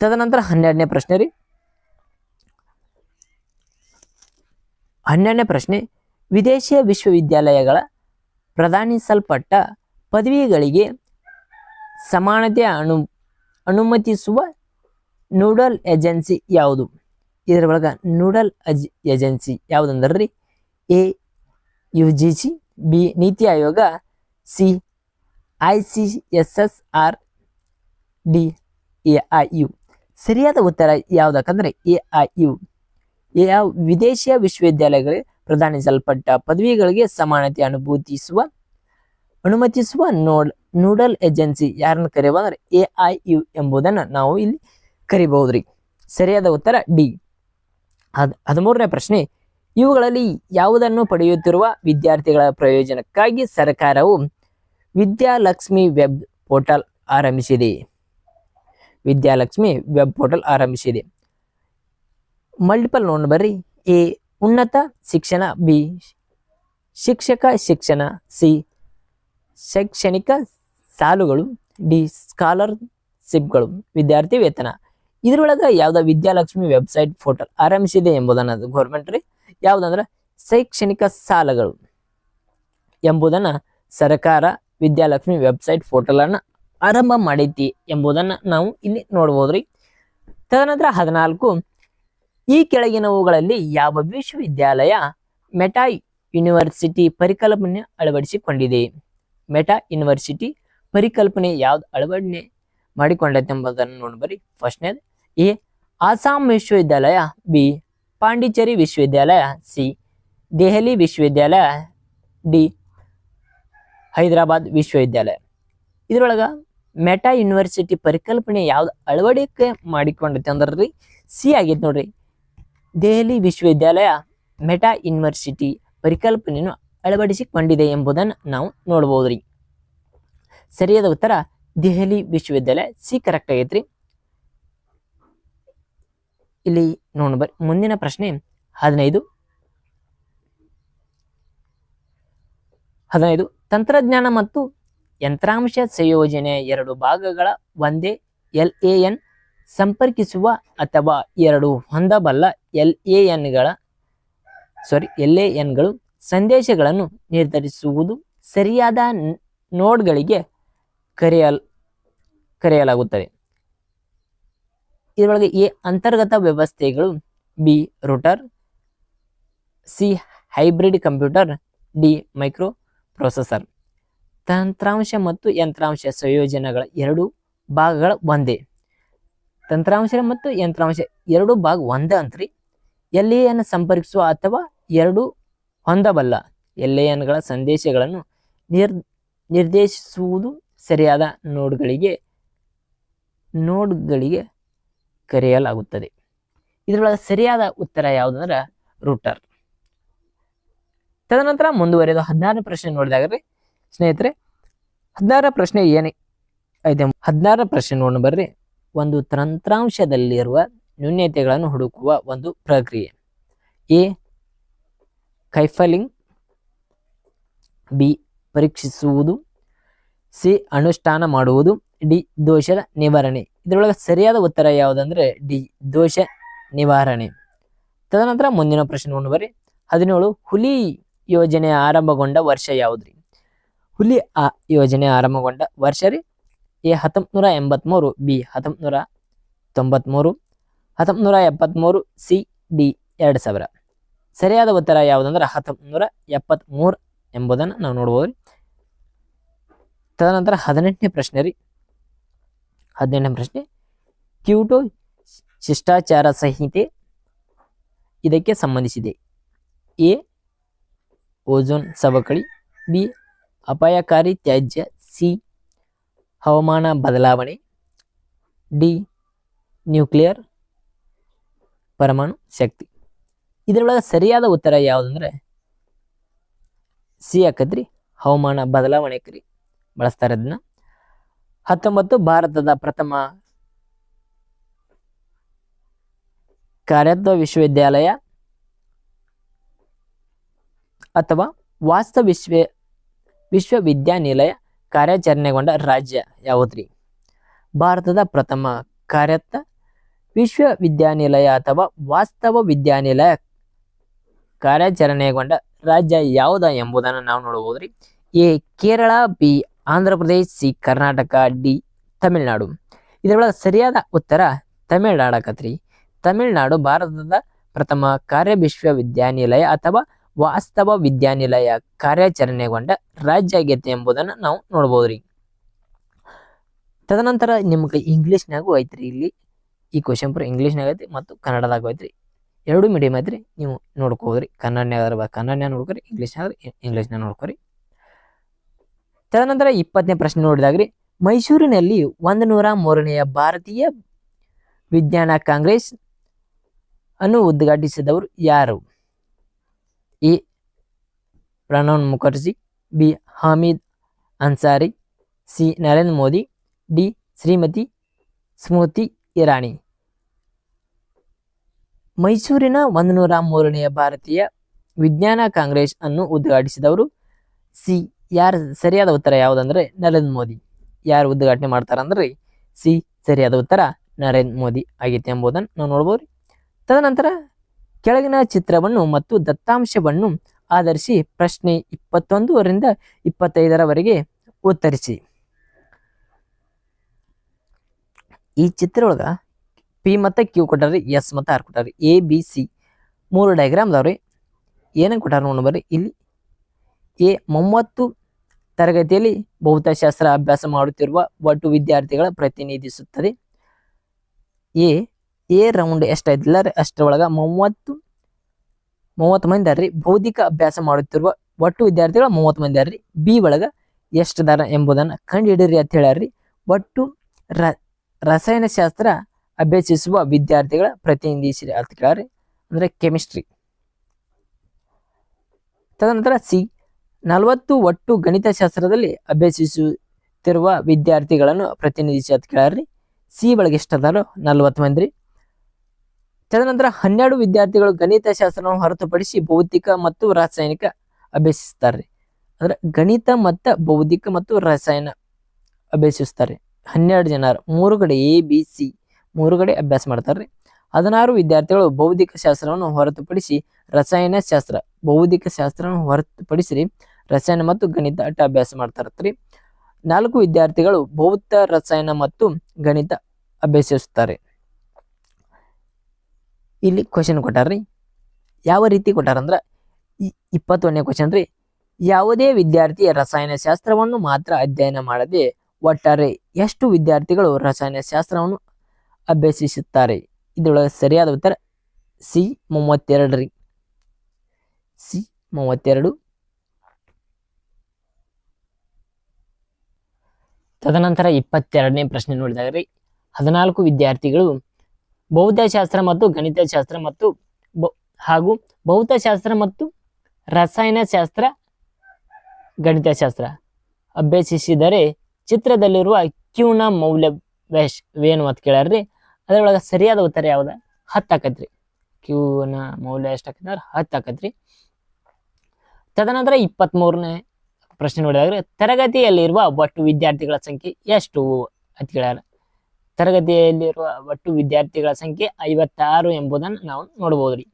ತದನಂತರ 12ನೇ ಪ್ರಶ್ನೆ ರೀ. 12ನೇ ಪ್ರಶ್ನೆ, ವಿದೇಶಿಯ ವಿಶ್ವವಿದ್ಯಾಲಯಗಳ ಪ್ರದಾನಿಸಲ್ಪಟ್ಟ ಪದವಿಗಳಿಗೆ ಸಮಾನತೆ ಅನುಮತಿಸುವ ನೋಡಲ್ ಏಜೆನ್ಸಿ ಯಾವುದು? ಇದರ ಒಳಗ ನೋಡಲ್ ಏಜೆನ್ಸಿ ಯಾವುದಂದ್ರಿ A UGC, B NITI Aayog, C ICSSR, D AIU. ಸರಿಯಾದ ಉತ್ತರ ಯಾವುದಕ್ಕಂದ್ರೆ AIU. ಯಾವ ವಿದೇಶಿಯ ವಿಶ್ವವಿದ್ಯಾಲಯಗಳಿಗೆ ಪ್ರದಾನಿಸಲ್ಪಟ್ಟ ಪದವಿಗಳಿಗೆ ಸಮಾನತೆ ಅನುಮತಿಸುವ ನೋಡಲ್ ಏಜೆನ್ಸಿ ಯಾರನ್ನು ಕರೆಯುವ ಅಂದ್ರೆ AIU ಎಂಬುದನ್ನು ನಾವು ಇಲ್ಲಿ ಕರಿಬಹುದ್ರಿ. ಸರಿಯಾದ ಉತ್ತರ ಡಿ. 13ನೇ ಪ್ರಶ್ನೆ, ಇವುಗಳಲ್ಲಿ ಯಾವುದನ್ನು ಪಡೆಯುತ್ತಿರುವ ವಿದ್ಯಾರ್ಥಿಗಳ ಪ್ರಯೋಜನಕ್ಕಾಗಿ ಸರ್ಕಾರವು ವಿದ್ಯಾಲಕ್ಷ್ಮಿ ವೆಬ್ ಪೋರ್ಟಲ್ ಆರಂಭಿಸಿದೆ? ವಿದ್ಯಾಲಕ್ಷ್ಮಿ ವೆಬ್ ಪೋರ್ಟಲ್ ಆರಂಭಿಸಿದೆ. ಮಲ್ಟಿಪಲ್ ನೋಡ್ ಬರ್ರಿ. ಎ ಉನ್ನತ ಶಿಕ್ಷಣ, ಬಿ ಶಿಕ್ಷಕ ಶಿಕ್ಷಣ, ಸಿ ಶೈಕ್ಷಣಿಕ ಸಾಲುಗಳು, ಡಿ ಸ್ಕಾಲರ್ಶಿಪ್ಗಳು, ವಿದ್ಯಾರ್ಥಿ ವೇತನ. ಇದ್ರೊಳಗ ಯಾವ್ದ ವಿದ್ಯಾಲಕ್ಷ್ಮಿ ವೆಬ್ಸೈಟ್ ಪೋರ್ಟಲ್ ಆರಂಭಿಸಿದೆ ಎಂಬುದನ್ನ ಗೌರ್ಮೆಂಟ್ ರೀ ಯಾವ್ದಂದ್ರ ಶೈಕ್ಷಣಿಕ ಸಾಲಗಳು ಎಂಬುದನ್ನ ಸರ್ಕಾರ ವಿದ್ಯಾಲಕ್ಷ್ಮಿ ವೆಬ್ಸೈಟ್ ಪೋರ್ಟಲ್ ಅನ್ನ ಆರಂಭ ಮಾಡೈತಿ ಎಂಬುದನ್ನ ನಾವು ಇಲ್ಲಿ ನೋಡ್ಬೋದ್ರಿ. ತದನಂತರ 14, ಈ ಕೆಳಗಿನವುಗಳಲ್ಲಿ ಯಾವ ವಿಶ್ವವಿದ್ಯಾಲಯ ಮೆಟಾ ಯೂನಿವರ್ಸಿಟಿ ಪರಿಕಲ್ಪನೆ ಅಳವಡಿಸಿಕೊಂಡಿದೆ? ಮೆಟಾ ಯೂನಿವರ್ಸಿಟಿ ಪರಿಕಲ್ಪನೆ ಯಾವ್ದು ಅಳವಡಿಕೆ ಮಾಡಿಕೊಂಡೈತೆ ಎಂಬುದನ್ನು ನೋಡ್ಬರಿ. ಫಸ್ಟ್ನೇದು ಎ ಆಸಾಂ ವಿಶ್ವವಿದ್ಯಾಲಯ, ಬಿ ಪಾಂಡಿಚೇರಿ ವಿಶ್ವವಿದ್ಯಾಲಯ, ಸಿ ದೆಹಲಿ ವಿಶ್ವವಿದ್ಯಾಲಯ, ಡಿ ಹೈದರಾಬಾದ್ ವಿಶ್ವವಿದ್ಯಾಲಯ. ಇದ್ರೊಳಗ ಮೆಟಾ ಯೂನಿವರ್ಸಿಟಿ ಪರಿಕಲ್ಪನೆ ಯಾವ್ದು ಅಳವಡಿಕೆ ಮಾಡಿಕೊಂಡೈತೆ ಅಂದ್ರಿ ಸಿ ಆಗೈತೆ ನೋಡ್ರಿ. ದೆಹಲಿ ವಿಶ್ವವಿದ್ಯಾಲಯ ಮೆಟಾ ಯೂನಿವರ್ಸಿಟಿ ಪರಿಕಲ್ಪನೆಯನ್ನು ಅಳವಡಿಸಿಕೊಂಡಿದೆ ಎಂಬುದನ್ನು ನಾವು ನೋಡ್ಬೋದ್ರಿ. ಸರಿಯಾದ ಉತ್ತರ ದೆಹಲಿ ವಿಶ್ವವಿದ್ಯಾಲಯ, ಸಿ ಕರೆಕ್ಟ್ ಆಗೈತ್ರಿ. ಇಲ್ಲಿ ನೋಡ್ಬರ್ರಿ ಮುಂದಿನ ಪ್ರಶ್ನೆ 15. ತಂತ್ರಜ್ಞಾನ ಮತ್ತು ಯಂತ್ರಾಂಶ ಸಂಯೋಜನೆಯ ಎರಡು ಭಾಗಗಳ ಒಂದೇ LAN ಸಂಪರ್ಕಿಸುವ ಅಥವಾ ಎರಡು ಹೊಂದಬಲ್ಲ LANಗಳು ಸಂದೇಶಗಳನ್ನು ನಿರ್ಧರಿಸುವುದು ಸರಿಯಾದ ನೋಡ್ಗಳಿಗೆ ಕರೆಯಲಾಗುತ್ತದೆ. ಇದರೊಳಗೆ ಎ ಅಂತರ್ಗತ ವ್ಯವಸ್ಥೆಗಳು, B router, C hybrid computer, D micro processor. ತಂತ್ರಾಂಶ ಮತ್ತು ಯಂತ್ರಾಂಶ ಸಂಯೋಜನೆಗಳ ಎರಡು ಭಾಗಗಳ ಒಂದೇ. ತಂತ್ರಾಂಶ ಮತ್ತು ಯಂತ್ರಾಂಶ ಎರಡು ಭಾಗ ಒಂದೇ ಅಂತ್ರಿ. LAN ಸಂಪರ್ಕಿಸುವ ಅಥವಾ ಎರಡು ಹೊಂದಬಲ್ಲ LANಗಳ ಸಂದೇಶಗಳನ್ನು ನಿರ್ದೇಶಿಸುವುದು ಸರಿಯಾದ ನೋಡ್ಗಳಿಗೆ ಕರೆಯಲಾಗುತ್ತದೆ. ಇದರೊಳಗೆ ಸರಿಯಾದ ಉತ್ತರ ಯಾವುದಂದ್ರೆ ರೂಟರ್. ತದನಂತರ ಮುಂದುವರೆದು 16 ಪ್ರಶ್ನೆ ನೋಡಿದಾಗ್ರಿ ಸ್ನೇಹಿತರೆ, 16 ಪ್ರಶ್ನೆ ಏನೇ ಐತೆ 16 ಪ್ರಶ್ನೆ ನೋಡ ಬರ್ರಿ. ಒಂದು ತಂತ್ರಾಂಶದಲ್ಲಿರುವ ನ್ಯೂನತೆಗಳನ್ನು ಹುಡುಕುವ ಒಂದು ಪ್ರಕ್ರಿಯೆ. ಎ ಕೈಫಲಿಂಗ್, ಬಿ ಪರೀಕ್ಷಿಸುವುದು, ಸಿ ಅನುಷ್ಠಾನ ಮಾಡುವುದು, ಡಿ ದೋಷದ ನಿವಾರಣೆ. ಇದರೊಳಗೆ ಸರಿಯಾದ ಉತ್ತರ ಯಾವುದಂದ್ರೆ ಡಿ ದೋಷ ನಿವಾರಣೆ. ತದನಂತರ ಮುಂದಿನ ಪ್ರಶ್ನೆ ನೋಡ ಬರ್ರಿ. 17 ಹುಲಿ ಯೋಜನೆ ಆರಂಭಗೊಂಡ ವರ್ಷ ಯಾವುದ್ರಿ? ಹುಲಿ ಯೋಜನೆ ಆರಂಭಗೊಂಡ ವರ್ಷ ರೀ ಎ 1983, ಬಿ 1993, 1973, ಸಿ ಡಿ 2000. ಸರಿಯಾದ ಉತ್ತರ ಯಾವುದಂದ್ರೆ 1973 ಎಂಬುದನ್ನು ನಾವು ನೋಡ್ಬೋದು. ತದನಂತರ 18ನೇ ಪ್ರಶ್ನೆ ರೀ. 18ನೇ ಪ್ರಶ್ನೆ, ಕ್ಯೋಟೋ ಶಿಷ್ಟಾಚಾರ ಸಂಹಿತೆ ಇದಕ್ಕೆ ಸಂಬಂಧಿಸಿದೆ. ಎ ಓಝೋನ್ ಸವಕಳಿ, ಬಿ ಅಪಾಯಕಾರಿ ತ್ಯಾಜ್ಯ, ಸಿ ಹವಾಮಾನ ಬದಲಾವಣೆ, ಡಿ ನ್ಯೂಕ್ಲಿಯರ್ ಪರಮಾಣು ಶಕ್ತಿ. ಇದರೊಳಗೆ ಸರಿಯಾದ ಉತ್ತರ ಯಾವುದಂದ್ರೆ ಸಿ ಆಕತ್ರಿ, ಹವಾಮಾನ ಬದಲಾವಣೆ ಕರಿ ಬಳಸ್ತಾರೆ ಅದನ್ನ. 19 ಭಾರತದ ಪ್ರಥಮ ಕಾರ್ಯತ್ವ ವಿಶ್ವವಿದ್ಯಾಲಯ ಅಥವಾ ವಾಸ್ತವ ವಿಶ್ವವಿದ್ಯಾನಿಲಯ ಕಾರ್ಯಾಚರಣೆಗೊಂಡ ರಾಜ್ಯ ಯಾವುದ್ರಿ? ಭಾರತದ ಪ್ರಥಮ ಕಾರ್ಯತ್ವ ವಿಶ್ವವಿದ್ಯಾನಿಲಯ ಅಥವಾ ವಾಸ್ತವ ವಿದ್ಯಾನಿಲಯ ಕಾರ್ಯಾಚರಣೆಗೊಂಡ ರಾಜ್ಯ ಯಾವುದು ಎಂಬುದನ್ನು ನಾವು ನೋಡಬಹುದ್ರಿ. A Kerala, B Andhra Pradesh, C Karnataka, D Tamil Nadu. ಇದರೊಳಗೆ ಸರಿಯಾದ ಉತ್ತರ ತಮಿಳುನಾಡು ಆಕತ್ರಿ. ತಮಿಳುನಾಡು ಭಾರತದ ಪ್ರಥಮ ಕಾರ್ಯ ವಿಶ್ವವಿದ್ಯಾನಿಲಯ ಅಥವಾ ವಾಸ್ತವ ವಿದ್ಯಾನಿಲಯ ಕಾರ್ಯಾಚರಣೆಗೊಂಡ ರಾಜ್ಯ ಆಗೈತೆ ಎಂಬುದನ್ನು ನಾವು ನೋಡ್ಬೋದ್ರಿ. ತದನಂತರ ನಿಮ್ಗೆ ಇಂಗ್ಲೀಷ್ನಾಗೂ ಐತ್ರಿ. ಇಲ್ಲಿ ಈ ಕ್ವಶನ್ ಪೂರ ಇಂಗ್ಲೀಷ್ನಾಗ ಐತಿ ಮತ್ತು ಕನ್ನಡದಾಗ ಐತ್ರಿ. ಎರಡು ಮೀಡಿಯಮ್ ಐತ್ರಿ, ನೀವು ನೋಡ್ಕೋದ್ರಿ. ಕನ್ನಡನ್ಯಾಗ ಕನ್ನಡನ್ಯಾಗ ನೋಡ್ಕೊರಿ, ಇಂಗ್ಲೀಷ್ನಾಗ ನೋಡ್ಕೊರಿ. ತದನಂತರ 20ನೇ ಪ್ರಶ್ನೆ ನೋಡಿದಾಗ್ರಿ, ಮೈಸೂರಿನಲ್ಲಿ 103ನೆಯ ಭಾರತೀಯ ವಿಜ್ಞಾನ ಕಾಂಗ್ರೆಸ್ ಅನ್ನು ಉದ್ಘಾಟಿಸಿದವರು ಯಾರು? A Pranab Mukherjee, B Hamid Ansari, C Narendra Modi, D Shrimati Smriti Irani. ಮೈಸೂರಿನ 103ನೆಯ ಭಾರತೀಯ ವಿಜ್ಞಾನ ಕಾಂಗ್ರೆಸ್ ಅನ್ನು ಉದ್ಘಾಟಿಸಿದವರು ಸಿ. ಯಾರು? ಸರಿಯಾದ ಉತ್ತರ ಯಾವುದಂದ್ರೆ ನರೇಂದ್ರ ಮೋದಿ. ಯಾರು ಉದ್ಘಾಟನೆ ಮಾಡ್ತಾರಂದ್ರೆ ಸಿ. ಸರಿಯಾದ ಉತ್ತರ ನರೇಂದ್ರ ಮೋದಿ ಆಗೈತೆ ಎಂಬುದನ್ನು ನಾವು ನೋಡ್ಬೋದು. ತದನಂತರ ಕೆಳಗಿನ ಚಿತ್ರವನ್ನು ಮತ್ತು ದತ್ತಾಂಶವನ್ನು ಆಧರಿಸಿ ಪ್ರಶ್ನೆ 21ರಿಂದ 25ರವರೆಗೆ ಉತ್ತರಿಸಿ. ಈ ಚಿತ್ರ ಒಳಗ ಪಿ ಮತ್ತು ಕ್ಯೂ ಕೊಟ್ಟಾರ್ರಿ, ಎಸ್ ಮತ್ತು ಆರ್ ಕೊಟ್ಟಾರ್ರಿ, ಎ ಬಿ ಸಿ 3 ಡಯಾಗ್ರಾಮ್ ಅದಾವ್ರಿ. ಏನೇನು ಕೊಟ್ಟಾರ ನೋಡಿ ಬರ್ರಿ. ಇಲ್ಲಿ ಎ 30 ತರಗತಿಯಲ್ಲಿ ಭೌತಶಾಸ್ತ್ರ ಅಭ್ಯಾಸ ಮಾಡುತ್ತಿರುವ ಒಟ್ಟು ವಿದ್ಯಾರ್ಥಿಗಳ ಪ್ರತಿನಿಧಿಸುತ್ತದೆ. ಎ ರೌಂಡ್ ಎಷ್ಟೈತಿಲ್ಲ ರೀ, ಅಷ್ಟರೊಳಗ 30 ಮಂದಿ ಅರ್ರಿ. ಭೌತಿಕ ಅಭ್ಯಾಸ ಮಾಡುತ್ತಿರುವ ಒಟ್ಟು ವಿದ್ಯಾರ್ಥಿಗಳ 30 ಮಂದಿ ಅರ್ರಿ. ಬಿ ಒಳಗ ಎಷ್ಟದಾರ ಎಂಬುದನ್ನು ಕಂಡುಹಿಡಿಯಿರಿ ಅಂತ ಹೇಳ್ಯಾರ್ರಿ. ಒಟ್ಟು ರಸಾಯನಶಾಸ್ತ್ರ ಅಭ್ಯಸಿಸುವ ವಿದ್ಯಾರ್ಥಿಗಳ ಪ್ರತಿನಿಧಿಸಿರಿ ಅಂತ ಕೇಳ್ರಿ, ಅಂದ್ರೆ ಕೆಮಿಸ್ಟ್ರಿ. ತದನಂತರ ಸಿ 40 ಒಟ್ಟು ಗಣಿತಶಾಸ್ತ್ರದಲ್ಲಿ ಅಭ್ಯಸಿಸುತ್ತಿರುವ ವಿದ್ಯಾರ್ಥಿಗಳನ್ನು ಪ್ರತಿನಿಧಿಸಿ ಅಂತ ಕೇಳ್ರಿ. ಸಿ ಒಳಗೆ ಎಷ್ಟದಾರೋ 40 ಮಂದಿ. ತದನಂತರ 12 ವಿದ್ಯಾರ್ಥಿಗಳು ಗಣಿತಶಾಸ್ತ್ರವನ್ನು ಹೊರತುಪಡಿಸಿ ಭೌತಿಕ ಮತ್ತು ರಾಸಾಯನಿಕ ಅಭ್ಯಸಿಸ್ತಾರೆ. ಅಂದ್ರೆ ಗಣಿತ ಮತ್ತು ಭೌತಿಕ ಮತ್ತು ರಸಾಯನ ಅಭ್ಯಸಿಸ್ತಾರೆ. 12 ಜನ 3 ಕಡೆ ಎ ಬಿ ಸಿ 3 ಕಡೆ ಅಭ್ಯಾಸ ಮಾಡ್ತಾರ್ರಿ. 16 ವಿದ್ಯಾರ್ಥಿಗಳು ಭೌತಿಕ ಶಾಸ್ತ್ರವನ್ನು ಹೊರತುಪಡಿಸಿ ಭೌತಿಕ ಶಾಸ್ತ್ರವನ್ನು ಹೊರತುಪಡಿಸಿ ರಸಾಯನ ಮತ್ತು ಗಣಿತ ಅಟ್ಟ ಅಭ್ಯಾಸ ಮಾಡ್ತಾರತ್ರಿ. 4 ವಿದ್ಯಾರ್ಥಿಗಳು ಭೌತ ರಸಾಯನ ಮತ್ತು ಗಣಿತ ಅಭ್ಯಸಿಸುತ್ತಾರೆ. ಇಲ್ಲಿ ಕ್ವಶನ್ ಕೊಟ್ಟಾರ್ರಿ, ಯಾವ ರೀತಿ ಕೊಟ್ಟಾರಂದ್ರ 21ನೇ ಕ್ವಶನ್ ರೀ. ಯಾವುದೇ ವಿದ್ಯಾರ್ಥಿ ರಸಾಯನಶಾಸ್ತ್ರವನ್ನು ಮಾತ್ರ ಅಧ್ಯಯನ ಮಾಡದೆ ಒಟ್ಟಾರೆ ಎಷ್ಟು ವಿದ್ಯಾರ್ಥಿಗಳು ರಸಾಯನಶಾಸ್ತ್ರವನ್ನು ಅಭ್ಯಸಿಸುತ್ತಾರೆ? ಇದರೊಳಗೆ ಸರಿಯಾದ ಉತ್ತರ ಸಿ 32 ರೀ. ಸಿ 32. ತದನಂತರ 22ನೇ ಪ್ರಶ್ನೆ ನೋಡಿದಾಗ್ರಿ, 14 ವಿದ್ಯಾರ್ಥಿಗಳು ಭೌತಶಾಸ್ತ್ರ ಮತ್ತು ಗಣಿತಶಾಸ್ತ್ರ ಹಾಗೂ ಭೌತಶಾಸ್ತ್ರ ಮತ್ತು ರಸಾಯನಶಾಸ್ತ್ರ ಗಣಿತಶಾಸ್ತ್ರ ಅಭ್ಯಸಿಸಿದರೆ ಚಿತ್ರದಲ್ಲಿರುವ ಕ್ಯೂನ ಮೌಲ್ಯವೇನು ಅಂತ ಕೇಳ್ಯಾರ್ರಿ. ಅದರೊಳಗೆ ಸರಿಯಾದ ಉತ್ತರ ಯಾವ್ದ? 10 ಆಕೈತ್ರಿ. ಕ್ಯೂನ ಮೌಲ್ಯ ಎಷ್ಟು ಆಕೈತಿ ಅಂದ್ರೆ 10 ಆಕೈತ್ರಿ. ತದನಂತರ 23ನೇ ಪ್ರಶ್ನೆ ನೋಡಿದಾಗ್ರೆ, ತರಗತಿಯಲ್ಲಿರುವ ಒಟ್ಟು ವಿದ್ಯಾರ್ಥಿಗಳ ಸಂಖ್ಯೆ ಎಷ್ಟು ಅಂತ ಕೇಳ್ಯಾರ. ತರಗತಿಯಲ್ಲಿರುವ ಒಟ್ಟು ವಿದ್ಯಾರ್ಥಿಗಳ ಸಂಖ್ಯೆ 56 ಎಂಬುದನ್ನು ನಾವು ನೋಡಬಹುದ್ರಿ.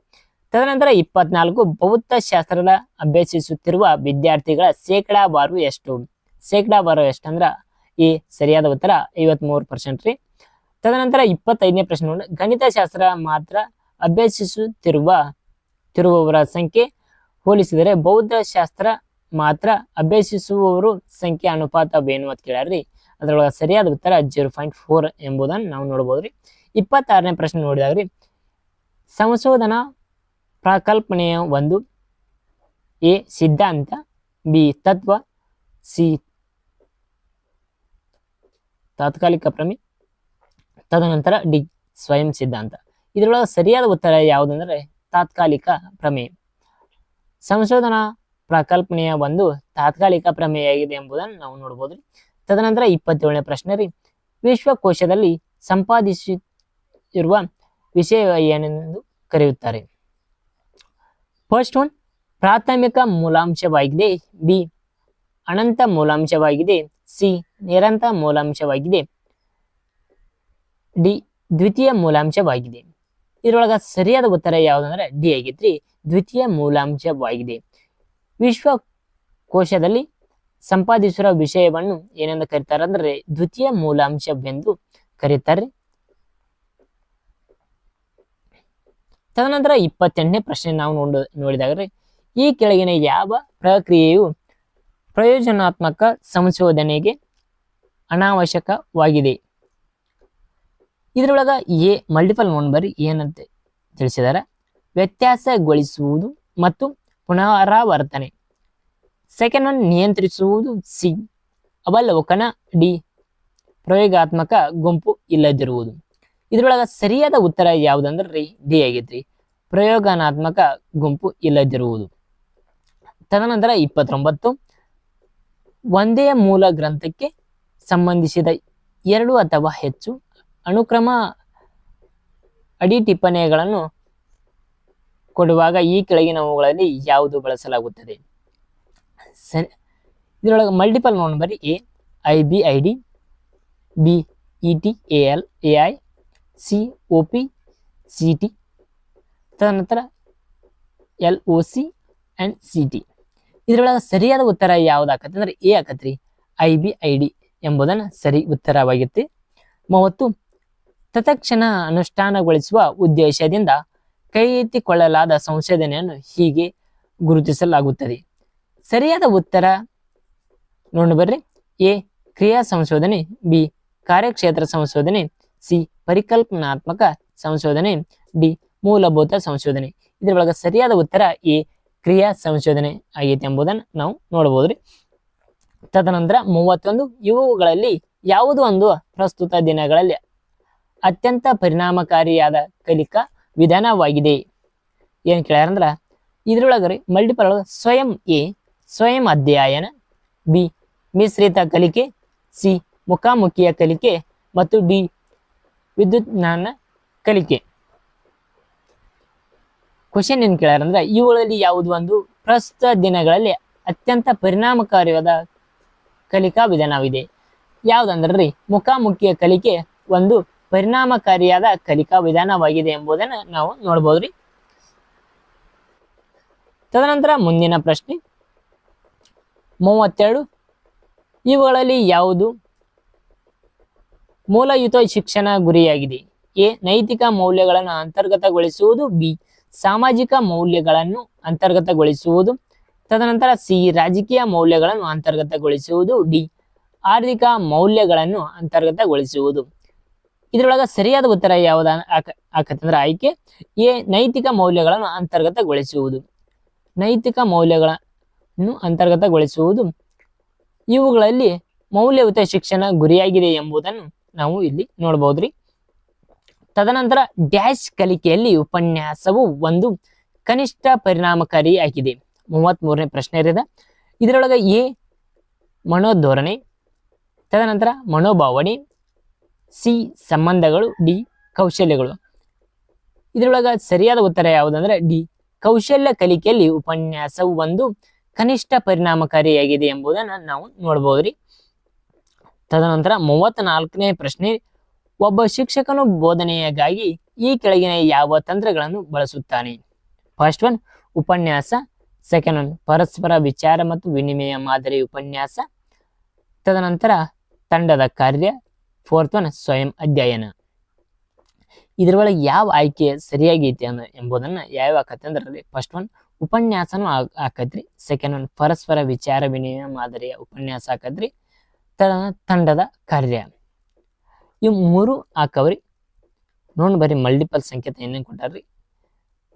ತದನಂತರ 24 ಭೌತಶಾಸ್ತ್ರದ ಅಭ್ಯಸಿಸುತ್ತಿರುವ ವಿದ್ಯಾರ್ಥಿಗಳ ಶೇಕಡಾವಾರು ಎಷ್ಟು? ಶೇಕಡಾವಾರು ಎಷ್ಟು ಅಂದ್ರ ಈ ಸರಿಯಾದ ಉತ್ತರ 53% ರೀ. ತದನಂತರ 25ನೇ ಪ್ರಶ್ನೆ ನೋಡಿ, ಗಣಿತಶಾಸ್ತ್ರ ಮಾತ್ರ ಅಭ್ಯಸಿಸುತ್ತಿರುವವರ ಸಂಖ್ಯೆ ಹೋಲಿಸಿದರೆ ಭೌತಶಾಸ್ತ್ರ ಮಾತ್ರ ಅಭ್ಯಸಿಸುವವರು ಸಂಖ್ಯೆ ಅನುಪಾತವೇನು ಅಂತ ಕೇಳ್ಯಾರ್ರಿ. ಅದರೊಳಗೆ ಸರಿಯಾದ ಉತ್ತರ 0.4 ಎಂಬುದನ್ನು ನಾವು ನೋಡ್ಬೋದ್ರಿ. 26ನೇ ಪ್ರಶ್ನೆ ನೋಡಿದಾಗ್ರಿ, ಸಂಶೋಧನಾ ಪ್ರಕಲ್ಪನೆಯ ಒಂದು ಎ ಸಿದ್ಧಾಂತ, ಬಿ ತತ್ವ, ಸಿ ತಾತ್ಕಾಲಿಕ ಪ್ರಮೇಯ, ತದನಂತರ ಡಿ ಸ್ವಯಂ ಸಿದ್ಧಾಂತ. ಇದರೊಳಗೆ ಸರಿಯಾದ ಉತ್ತರ ಯಾವುದಂದ್ರೆ ತಾತ್ಕಾಲಿಕ ಪ್ರಮೇಯ. ಸಂಶೋಧನಾ ಪ್ರಕಲ್ಪನೆಯ ಒಂದು ತಾತ್ಕಾಲಿಕ ಪ್ರಮೇಯವಾಗಿದೆ ಎಂಬುದನ್ನು ನಾವು ನೋಡ್ಬೋದ್ರಿ. ತದನಂತರ 27ನೇ ಪ್ರಶ್ನೆ ರೀ, ವಿಶ್ವಕೋಶದಲ್ಲಿ ಸಂಪಾದಿಸಿರುವ ವಿಷಯ ಏನೆಂದು ಕರೆಯುತ್ತಾರೆ? ಫಸ್ಟ್ ಒನ್ ಪ್ರಾಥಮಿಕ ಮೂಲಾಂಶವಾಗಿದೆ, ಬಿ ಅನಂತ ಮೂಲಾಂಶವಾಗಿದೆ, ಸಿ ನಿರಂತರ ಮೂಲಾಂಶವಾಗಿದೆ, ಡಿ ದ್ವಿತೀಯ ಮೂಲಾಂಶವಾಗಿದೆ. ಇದರೊಳಗ ಸರಿಯಾದ ಉತ್ತರ ಯಾವುದಂದ್ರೆ ಡಿ ಆಗಿತ್ರಿ, ದ್ವಿತೀಯ ಮೂಲಾಂಶವಾಗಿದೆ. ವಿಶ್ವಕೋಶದಲ್ಲಿ ಸಂಪಾದಿಸಿರುವ ವಿಷಯವನ್ನು ಏನೆಂದು ಕರೀತಾರೆ ಅಂದ್ರೆ ದ್ವಿತೀಯ ಮೂಲಾಂಶವೆಂದು ಕರೀತಾರೆ. ತದನಂತರ 28ನೇ ಪ್ರಶ್ನೆ ನಾವು ನೋಡಿದಾಗ್ರೆ, ಈ ಕೆಳಗಿನ ಯಾವ ಪ್ರಕ್ರಿಯೆಯು ಪ್ರಯೋಜನಾತ್ಮಕ ಸಂಶೋಧನೆಗೆ ಅನಾವಶ್ಯಕವಾಗಿದೆ? ಇದರೊಳಗ ಎ ಮಲ್ಟಿಪಲ್ ನಂಬರ್ ಏನಂತ ತಿಳಿಸಿದಾರೆ, ವ್ಯತ್ಯಾಸಗೊಳಿಸುವುದು ಮತ್ತು ಪುನರಾವರ್ತನೆ. ಸೆಕೆಂಡ್ ಒನ್ ನಿಯಂತ್ರಿಸುವುದು ಸಿ. ಅವಲೋಕನ ಡಿ. ಪ್ರಯೋಗಾತ್ಮಕ ಗುಂಪು ಇಲ್ಲದಿರುವುದು. ಇದ್ರೊಳಗ ಸರಿಯಾದ ಉತ್ತರ ಯಾವುದಂದ್ರೆ ರೀ ಡಿ ಆಗೈತ್ರಿ, ಪ್ರಯೋಗಾತ್ಮಕ ಗುಂಪು ಇಲ್ಲದಿರುವುದು. ತದನಂತರ 29 ಒಂದೇ ಮೂಲ ಗ್ರಂಥಕ್ಕೆ ಸಂಬಂಧಿಸಿದ 2 ಅಥವಾ ಹೆಚ್ಚು ಅನುಕ್ರಮ ಅಡಿ ಟಿಪ್ಪಣಿಗಳನ್ನು ಕೊಡುವಾಗ ಈ ಕೆಳಗಿನವುಗಳಲ್ಲಿ ಯಾವುದು ಬಳಸಲಾಗುತ್ತದೆ. ಇದರೊಳಗೆ ಮಲ್ಟಿಪಲ್ ನೋಡ್ ಬರಿ A IBID, B ETAL AI, C OP CT, ತದನಂತರ LOC and CT. ಇದರೊಳಗೆ ಸರಿಯಾದ ಉತ್ತರ ಯಾವ್ದಾಕತ್ತೆ ಅಂದ್ರೆ ಎ ಆಕತ್ರಿ, IBID ಎಂಬುದನ್ನ ಸರಿ ಉತ್ತರವಾಗಿತ್ತು. 30 ತತ್ಕ್ಷಣ ಅನುಷ್ಠಾನಗೊಳಿಸುವ ಉದ್ದೇಶದಿಂದ ಕೈಗೆತ್ತಿಕೊಳ್ಳಲಾದ ಸಂಶೋಧನೆಯನ್ನು ಹೀಗೆ ಗುರುತಿಸಲಾಗುತ್ತದೆ. ಸರಿಯಾದ ಉತ್ತರ ನೋಡಿ ಬರ್ರಿ, ಎ ಕ್ರಿಯಾ ಸಂಶೋಧನೆ, ಬಿ ಕಾರ್ಯಕ್ಷೇತ್ರ ಸಂಶೋಧನೆ, ಸಿ ಪರಿಕಲ್ಪನಾತ್ಮಕ ಸಂಶೋಧನೆ, ಡಿ ಮೂಲಭೂತ ಸಂಶೋಧನೆ. ಇದರೊಳಗೆ ಸರಿಯಾದ ಉತ್ತರ ಎ ಕ್ರಿಯಾ ಸಂಶೋಧನೆ ಆಗೈತೆ ಎಂಬುದನ್ನು ನಾವು ನೋಡಬಹುದ್ರಿ. ತದನಂತರ 31 ಇವುಗಳಲ್ಲಿ ಯಾವುದು ಒಂದು ಪ್ರಸ್ತುತ ದಿನಗಳಲ್ಲಿ ಅತ್ಯಂತ ಪರಿಣಾಮಕಾರಿಯಾದ ಕಲಿಕಾ ವಿಧಾನವಾಗಿದೆ. ಏನ್ ಕೇಳ್ಯಾರಂದ್ರ ಇದ್ರೊಳಗ್ರಿ ಮಲ್ಟಿಪಲ್ ಸ್ವಯಂ ಎ ಸ್ವಯಂ ಅಧ್ಯಯನ, ಬಿ ಮಿಶ್ರಿತ ಕಲಿಕೆ, ಸಿ ಮುಖಾಮುಖಿಯ ಕಲಿಕೆ ಮತ್ತು ಡಿ ವಿದ್ಯುನ್ಮಾನ ಕಲಿಕೆ. ಕ್ವಶನ್ ಏನ್ ಕೇಳ್ಯಾರಂದ್ರ ಇವುಗಳಲ್ಲಿ ಯಾವುದು ಒಂದು ಪ್ರಸ್ತುತ ದಿನಗಳಲ್ಲಿ ಅತ್ಯಂತ ಪರಿಣಾಮಕಾರಿಯಾದ ಕಲಿಕಾ ವಿಧಾನವಿದೆ. ಯಾವ್ದಂದ್ರಿ ಮುಖಾಮುಖಿಯ ಕಲಿಕೆ ಒಂದು ಪರಿಣಾಮಕಾರಿಯಾದ ಕಲಿಕಾ ವಿಧಾನವಾಗಿದೆ ಎಂಬುದನ್ನು ನಾವು ನೋಡಬಹುದ್ರಿ. ತದನಂತರ ಮುಂದಿನ ಪ್ರಶ್ನೆ 32 ಇವುಗಳಲ್ಲಿ ಯಾವುದು ಮೂಲಯುತ ಶಿಕ್ಷಣ ಗುರಿಯಾಗಿದೆ. ಎ ನೈತಿಕ ಮೌಲ್ಯಗಳನ್ನು ಅಂತರ್ಗತಗೊಳಿಸುವುದು, ಬಿ ಸಾಮಾಜಿಕ ಮೌಲ್ಯಗಳನ್ನು ಅಂತರ್ಗತಗೊಳಿಸುವುದು, ತದನಂತರ ಸಿ ರಾಜಕೀಯ ಮೌಲ್ಯಗಳನ್ನು ಅಂತರ್ಗತಗೊಳಿಸುವುದು, ಡಿ ಆರ್ಥಿಕ ಮೌಲ್ಯಗಳನ್ನು ಅಂತರ್ಗತಗೊಳಿಸುವುದು. ಇದರೊಳಗ ಸರಿಯಾದ ಉತ್ತರ ಯಾವ್ದ ಆಕತ್ತಂದ್ರೆ ಆಯ್ಕೆ ಎ ನೈತಿಕ ಮೌಲ್ಯಗಳನ್ನು ಅಂತರ್ಗತಗೊಳಿಸುವುದು. ನೈತಿಕ ಮೌಲ್ಯಗಳನ್ನು ಅಂತರ್ಗತಗೊಳಿಸುವುದು ಇವುಗಳಲ್ಲಿ ಮೌಲ್ಯಯುತ ಶಿಕ್ಷಣ ಗುರಿಯಾಗಿದೆ ಎಂಬುದನ್ನು ನಾವು ಇಲ್ಲಿ ನೋಡಬಹುದ್ರಿ. ತದನಂತರ ಡ್ಯಾಶ್ ಕಲಿಕೆಯಲ್ಲಿ ಉಪನ್ಯಾಸವು ಒಂದು ಕನಿಷ್ಠ ಪರಿಣಾಮಕಾರಿ ಆಗಿದೆ. 33ನೇ ಪ್ರಶ್ನೆ ಇರಿದ ಇದರೊಳಗೆ ಎ ಮನೋಧೋರಣೆ, ತದನಂತರ ಮನೋಭಾವನೆ, ಸಿ ಸಂಬಂಧಗಳು, ಡಿ ಕೌಶಲ್ಯಗಳು. ಇದರೊಳಗ ಸರಿಯಾದ ಉತ್ತರ ಯಾವುದಂದ್ರೆ ಡಿ ಕೌಶಲ್ಯ ಕಲಿಕೆಯಲ್ಲಿ ಉಪನ್ಯಾಸವು ಒಂದು ಕನಿಷ್ಠ ಪರಿಣಾಮಕಾರಿಯಾಗಿದೆ ಎಂಬುದನ್ನು ನಾವು ನೋಡಬಹುದ್ರಿ. ತದನಂತರ 34ನೇ ಪ್ರಶ್ನೆ ಒಬ್ಬ ಶಿಕ್ಷಕನು ಬೋಧನೆಯಾಗಿ ಈ ಕೆಳಗಿನ ಯಾವ ತಂತ್ರಗಳನ್ನು ಬಳಸುತ್ತಾನೆ. ಫಸ್ಟ್ ಒನ್ ಉಪನ್ಯಾಸ, ಸೆಕೆಂಡ್ ಒನ್ ಪರಸ್ಪರ ವಿಚಾರ ಮತ್ತು ವಿನಿಮಯ ಮಾದರಿ ಉಪನ್ಯಾಸ, ತದನಂತರ ತಂಡದ ಕಾರ್ಯ, ಫೋರ್ತ್ ಒನ್ ಸ್ವಯಂ ಅಧ್ಯಯನ. ಇದರೊಳಗೆ ಯಾವ ಆಯ್ಕೆ ಸರಿಯಾಗೈತಿ ಎಂಬುದನ್ನ ಯಾವ ಆಕತ್ತೆ ಅಂದ್ರೆ ಫಸ್ಟ್ ಒನ್ ಉಪನ್ಯಾಸನೂ ಆಕತ್ರಿ, ಸೆಕೆಂಡ್ ಒನ್ ಪರಸ್ಪರ ವಿಚಾರ ವಿನಿಮಯ ಮಾದರಿಯ ಉಪನ್ಯಾಸ ಆಕತ್ರಿ, ತಂಡದ ಕಾರ್ಯ. ಇವು 3 ಆಕವ್ರಿ. ನೋಡಿ ಬರೀ ಮಲ್ಟಿಪಲ್ ಸಂಕೇತ ಏನೇನು ಕೊಟ್ಟಾರ್ರಿ.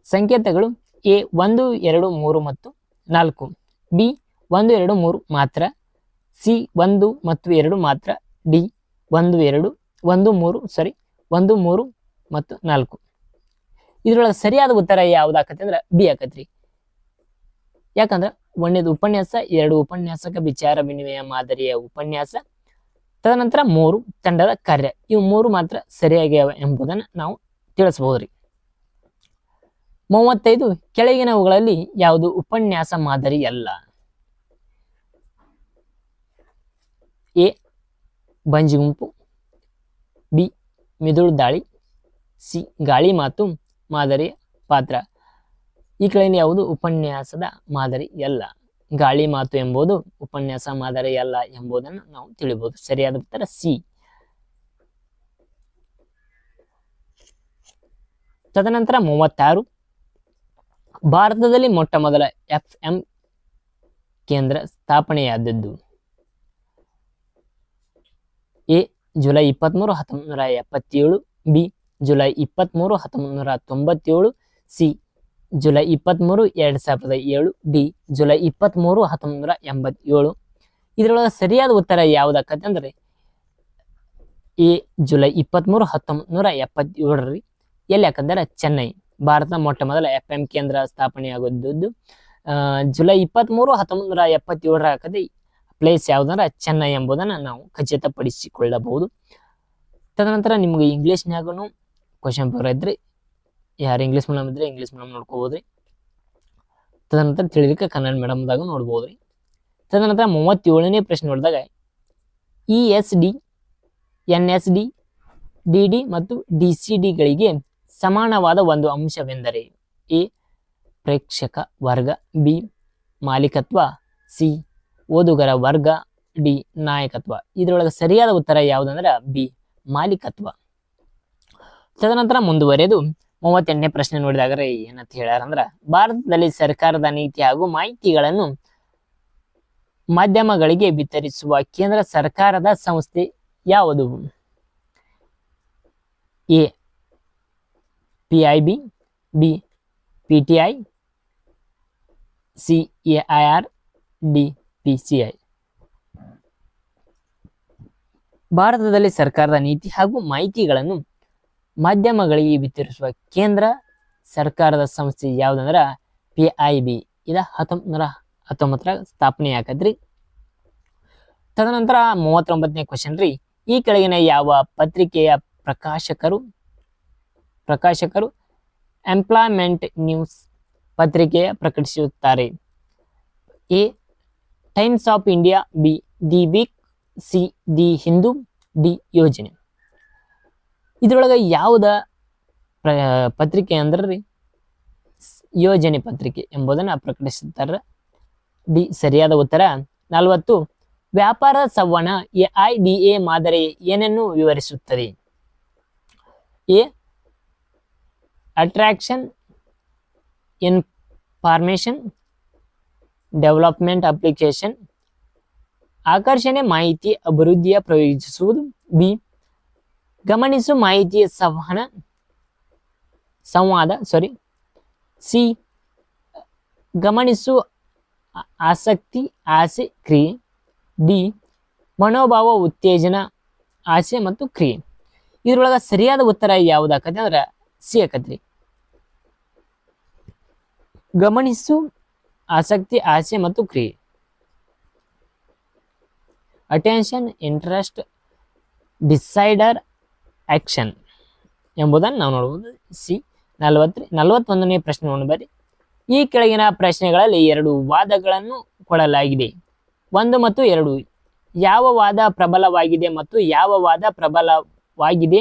ಸಂಕೇತಗಳು ಎ 1 2 3 ಮತ್ತು 4, ಬಿ 1 2 3 ಮಾತ್ರ, ಸಿ 1 ಮತ್ತು 2 ಮಾತ್ರ, ಡಿ 1 2 1 3 1 3 ಮತ್ತು 4. ಇದ್ರೊಳಗೆ ಸರಿಯಾದ ಉತ್ತರ ಯಾವ್ದಾಕತ್ತೆ ಅಂದ್ರೆ ಬಿ ಆಕತ್ರಿ. ಯಾಕಂದ್ರೆ ಒಂದೇದು ಉಪನ್ಯಾಸ, 2 ಉಪನ್ಯಾಸಕ ವಿಚಾರ ವಿನಿಮಯ ಮಾದರಿಯ ಉಪನ್ಯಾಸ, ತದನಂತರ 3 ತಂಡದ ಕಾರ್ಯ. ಇವು 3 ಮಾತ್ರ ಸರಿಯಾಗ್ಯಾವ ಎಂಬುದನ್ನು ನಾವು ತಿಳಿಸಬಹುದ್ರಿ. 35 ಕೆಳಗಿನವುಗಳಲ್ಲಿ ಯಾವುದು ಉಪನ್ಯಾಸ ಮಾದರಿ ಅಲ್ಲ. ಎ ಬಂಜಿ ಗುಂಪು, ಬಿ ಮಿದುಳು ದಾಳಿ, ಸಿ ಗಾಳಿ ಮಾತು ಮಾದರಿಯ ಪಾತ್ರ. ಈ ಕೆಳಗಿನ ಯಾವುದು ಉಪನ್ಯಾಸದ ಮಾದರಿ ಅಲ್ಲ. ಗಾಳಿ ಮಾತು ಎಂಬುದು ಉಪನ್ಯಾಸ ಮಾದರಿ ಅಲ್ಲ ಎಂಬುದನ್ನು ನಾವು ತಿಳಿಬಹುದು. ಸರಿಯಾದ ಉತ್ತರ ಸಿ. ತದನಂತರ 36 ಭಾರತದಲ್ಲಿ ಮೊಟ್ಟ ಮೊದಲ FM ಕೇಂದ್ರ ಸ್ಥಾಪನೆಯಾದದ್ದು. A July 23 1977, B July 23 1997, C July 23, 2007. D July 23, 1987. ಇದರೊಳಗೆ ಸರಿಯಾದ ಉತ್ತರ ಯಾವುದಾಕತ್ತೆ ಅಂದ್ರೆ ಎ ಜುಲೈ 23, 1977 ಎಲ್ಲಿ ಯಾಕಂದ್ರೆ ಚೆನ್ನೈ. ಭಾರತ ಮೊಟ್ಟ ಮೊದಲ FM ಕೇಂದ್ರ ಸ್ಥಾಪನೆಯಾಗುವುದು ಜುಲೈ 23, 1977 ಹಾಕದೆ ಪ್ಲೇಸ್ ಯಾವ್ದಂದ್ರೆ ಚೆನ್ನೈ ಎಂಬುದನ್ನು ನಾವು ಖಚಿತಪಡಿಸಿಕೊಳ್ಳಬಹುದು. ತದನಂತರ ನಿಮ್ಗೆ ಇಂಗ್ಲೀಷ್ನಾಗೂ ಕ್ವಶನ್ ಪೇಪರ್ ಇದ್ರಿ, ಯಾರು ಇಂಗ್ಲೀಷ್ ಮೀಡಿಯಂ ಇದ್ರೆ ಇಂಗ್ಲೀಷ್ ಮೀಡಿಯಂ ನೋಡ್ಕೋಬೋದ್ರಿ. ತದನಂತರ ತಿಳಿಲಿಕ್ಕೆ ಕನ್ನಡ ಮೀಡಿಯಂದಾಗ ನೋಡ್ಬೋದ್ರಿ. ತದನಂತರ 37ನೇ ಪ್ರಶ್ನೆ ನೋಡಿದಾಗ ESD, NSD, DD ಮತ್ತು DCDಗಳಿಗೆ ಸಮಾನವಾದ ಒಂದು ಅಂಶವೆಂದರೆ ಎ ಪ್ರೇಕ್ಷಕ ವರ್ಗ, ಬಿ ಮಾಲೀಕತ್ವ, ಸಿ ಓದುಗರ ವರ್ಗ, ಡಿ ನಾಯಕತ್ವ. ಇದರೊಳಗೆ ಸರಿಯಾದ ಉತ್ತರ ಯಾವುದಂದ್ರೆ ಬಿ ಮಾಲೀಕತ್ವ. ತದನಂತರ ಮುಂದುವರೆದು 38ನೇ ಪ್ರಶ್ನೆ ನೋಡಿದಾಗ್ರೆ ಏನಂತ ಹೇಳ್ಯಾರಂದ್ರ ಭಾರತದಲ್ಲಿ ಸರ್ಕಾರದ ನೀತಿ ಹಾಗೂ ಮಾಹಿತಿಗಳನ್ನು ಮಾಧ್ಯಮಗಳಿಗೆ ವಿತರಿಸುವ ಕೇಂದ್ರ ಸರ್ಕಾರದ ಸಂಸ್ಥೆ ಯಾವುದು? A PIB, B PTI, C AIR, D PCI. ಭಾರತದಲ್ಲಿ ಸರ್ಕಾರದ ನೀತಿ ಹಾಗೂ ಮಾಹಿತಿಗಳನ್ನು ಮಾಧ್ಯಮಗಳಿಗೆ ವಿತರಿಸುವ ಕೇಂದ್ರ ಸರ್ಕಾರದ ಸಂಸ್ಥೆ ಯಾವುದಂದ್ರ PIB. ಇದ 1919 ಸ್ಥಾಪನೆ ಆಕತ್ರಿ. ತದನಂತರ 39ನೇ ಕ್ವಶನ್ ರೀ, ಈ ಕೆಳಗಿನ ಯಾವ ಪತ್ರಿಕೆಯ ಪ್ರಕಾಶಕರು ಎಂಪ್ಲಾಯ್ಮೆಂಟ್ ನ್ಯೂಸ್ ಪತ್ರಿಕೆಯ ಪ್ರಕಟಿಸುತ್ತಾರೆ? A Times of India, B the Week, C the Hindu, D Yojana. ಇದ್ರೊಳಗೆ ಯಾವುದ ಪತ್ರಿಕೆ ಅಂದ್ರೆ ಯೋಜನೆ ಪತ್ರಿಕೆ ಎಂಬುದನ್ನು ಪ್ರಕಟಿಸುತ್ತಾರೆ. ಡಿ ಸರಿಯಾದ ಉತ್ತರ. 40 ವ್ಯಾಪಾರ ಸಂವಹನ AIDA ಮಾದರಿ ಏನನ್ನು ವಿವರಿಸುತ್ತದೆ? A attraction, information development application, ಆಕರ್ಷಣೆ ಮಾಹಿತಿ ಅಭಿವೃದ್ಧಿಯ ಪ್ರಯೋಜಿಸುವುದು, ಬಿ ಗಮನಿಸು ಮಾಹಿತಿಯ ಸಂವಾದ, ಸಿ ಗಮನಿಸು ಆಸಕ್ತಿ ಆಸೆ ಕ್ರಿಯೆ, ಡಿ ಮನೋಭಾವ ಉತ್ತೇಜನ ಆಸೆ ಮತ್ತು ಕ್ರಿಯೆ. ಇದ್ರೊಳಗ ಸರಿಯಾದ ಉತ್ತರ ಯಾವುದಾಕತಿ ಅಂದ್ರೆ ಸಿ ಆಕತ್ರಿ. ಗಮನಿಸು ಆಸಕ್ತಿ ಆಸೆ ಮತ್ತು ಕ್ರಿಯೆ. ಅಟೆನ್ಷನ್, ಇಂಟ್ರೆಸ್ಟ್, ಡಿಸೈಡರ್, ಆಕ್ಷನ್ ಎಂಬುದನ್ನು ನಾವು ನೋಡಬಹುದು. ಸಿ 41ನೇ ಪ್ರಶ್ನೆ ನೋಡಬರಿ. ಈ ಕೆಳಗಿನ ಪ್ರಶ್ನೆಗಳಲ್ಲಿ 2 ವಾದಗಳನ್ನು ಕೊಡಲಾಗಿದೆ. 1 ಮತ್ತು 2 ಯಾವ ವಾದ ಪ್ರಬಲವಾಗಿದೆ ಮತ್ತು ಯಾವ ವಾದ ಪ್ರಬಲವಾಗಿದೆ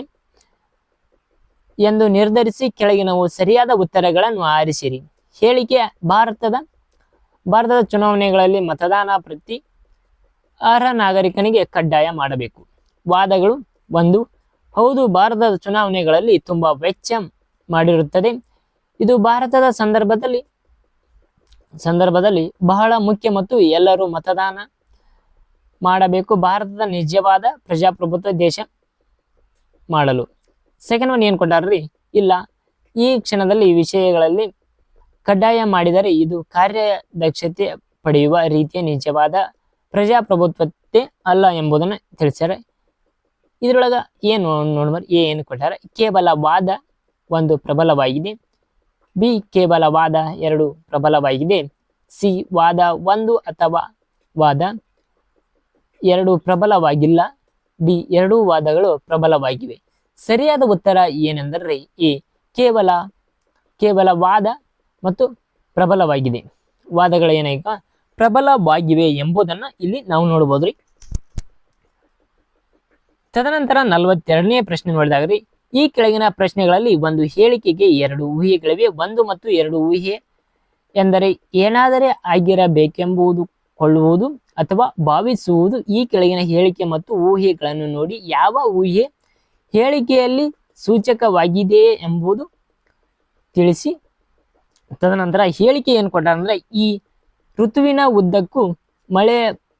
ಎಂದು ನಿರ್ಧರಿಸಿ ಕೆಳಗಿನವು ಸರಿಯಾದ ಉತ್ತರಗಳನ್ನು ಆರಿಸಿರಿ. ಹೇಳಿಕೆ ಭಾರತದ ಚುನಾವಣೆಗಳಲ್ಲಿ ಮತದಾನ ಪ್ರತಿ ಅರ್ಹ ನಾಗರಿಕನಿಗೆ ಕಡ್ಡಾಯ ಮಾಡಬೇಕು. ವಾದಗಳು: 1 ಹೌದು, ಭಾರತದ ಚುನಾವಣೆಗಳಲ್ಲಿ ತುಂಬಾ ವೆಚ್ಚ ಮಾಡಿರುತ್ತದೆ. ಇದು ಭಾರತದ ಸಂದರ್ಭದಲ್ಲಿ ಬಹಳ ಮುಖ್ಯ ಮತ್ತು ಎಲ್ಲರೂ ಮತದಾನ ಮಾಡಬೇಕು. ಭಾರತದ ನಿಜವಾದ ಪ್ರಜಾಪ್ರಭುತ್ವ ದೇಶ ಮಾಡಲು. ಸೆಕೆಂಡ್ ಒನ್ ಏನ್ ಕೊಟ್ಟಾರ್ರಿ? ಇಲ್ಲ, ಈ ಕ್ಷಣದಲ್ಲಿ ಈ ವಿಷಯಗಳಲ್ಲಿ ಕಡ್ಡಾಯ ಮಾಡಿದರೆ ಇದು ಕಾರ್ಯದಕ್ಷತೆ ಪಡೆಯುವ ರೀತಿಯ ನಿಜವಾದ ಪ್ರಜಾಪ್ರಭುತ್ವತೆ ಅಲ್ಲ ಎಂಬುದನ್ನು ತಿಳಿಸ್ಯಾರ. ಇದ್ರೊಳಗ ಏನು ನೋಡ್ಬಾರ, ಏನು ಕೊಟ್ಟಾರ? ಕೇವಲ ವಾದ 1 ಪ್ರಬಲವಾಗಿದೆ, ಬಿ ಕೇವಲ ವಾದ 2 ಪ್ರಬಲವಾಗಿದೆ, ಸಿ ವಾದ 1 ಅಥವಾ ವಾದ 2 ಪ್ರಬಲವಾಗಿಲ್ಲ, ಡಿ 2 ವಾದಗಳು ಪ್ರಬಲವಾಗಿವೆ. ಸರಿಯಾದ ಉತ್ತರ ಏನೆಂದರೆ ಎ ಕೇವಲ ವಾದ ಮತ್ತು ಪ್ರಬಲವಾಗಿದೆ. ವಾದಗಳು ಏನಾಗ ಪ್ರಬಲವಾಗಿವೆ ಎಂಬುದನ್ನ ಇಲ್ಲಿ ನಾವು ನೋಡಬಹುದ್ರಿ. ತದನಂತರ 42ನೇ ಪ್ರಶ್ನೆ ನೋಡಿದಾಗ್ರಿ, ಈ ಕೆಳಗಿನ ಪ್ರಶ್ನೆಗಳಲ್ಲಿ ಒಂದು ಹೇಳಿಕೆಗೆ 2 ಊಹೆಗಳಿವೆ. 1 ಮತ್ತು 2 ಊಹೆ ಎಂದರೆ ಏನಾದರೆ ಆಗಿರಬೇಕೆಂಬುದು ಕೊಳ್ಳುವುದು ಅಥವಾ ಭಾವಿಸುವುದು. ಈ ಕೆಳಗಿನ ಹೇಳಿಕೆ ಮತ್ತು ಊಹೆಗಳನ್ನು ನೋಡಿ ಯಾವ ಊಹೆ ಹೇಳಿಕೆಯಲ್ಲಿ ಸೂಚಕವಾಗಿದೆಯೇ ಎಂಬುದು ತಿಳಿಸಿ. ತದನಂತರ ಹೇಳಿಕೆ ಏನು ಕೊಟ್ಟಾರ ಅಂದ್ರೆ, ಈ ಋತುವಿನ ಉದ್ದಕ್ಕೂ ಮಳೆ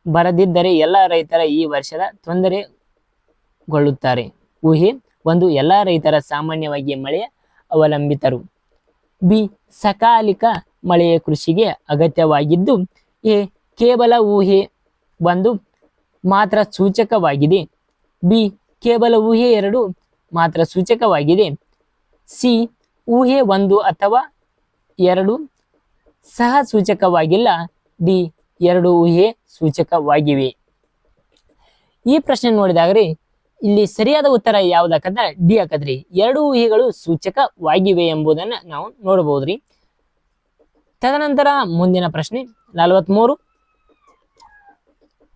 ಬರದಿದ್ದರೆ ಎಲ್ಲ ರೈತರ ಈ ವರ್ಷದ ತೊಂದರೆಗೊಳ್ಳುತ್ತಾರೆ. ಊಹೆ 1 ಎಲ್ಲ ರೈತರ ಸಾಮಾನ್ಯವಾಗಿ ಮಳೆ ಅವಲಂಬಿತರು. ಬಿ ಸಕಾಲಿಕ ಮಳೆಯ ಕೃಷಿಗೆ ಅಗತ್ಯವಾಗಿದ್ದು, ಎ ಕೇವಲ ಊಹೆ ಒಂದು ಮಾತ್ರ ಸೂಚಕವಾಗಿದೆ, ಬಿ ಕೇವಲ ಊಹೆ 2 ಮಾತ್ರ ಸೂಚಕವಾಗಿದೆ, ಸಿ ಊಹೆ 1 ಅಥವಾ 2 ಸಹ ಸೂಚಕವಾಗಿಲ್ಲ, ಡಿ 2 ಊಹೆ ಸೂಚಕವಾಗಿವೆ. ಈ ಪ್ರಶ್ನೆ ನೋಡಿದಾಗ್ರಿ ಇಲ್ಲಿ ಸರಿಯಾದ ಉತ್ತರ ಯಾವ್ದಾಕಂದ್ರೆ ಡಿ ಹಾಕದ್ರಿ. 2 ಊಹೆಗಳು ಸೂಚಕವಾಗಿವೆ ಎಂಬುದನ್ನ ನಾವು ನೋಡಬಹುದ್ರಿ. ತದನಂತರ ಮುಂದಿನ ಪ್ರಶ್ನೆ 43.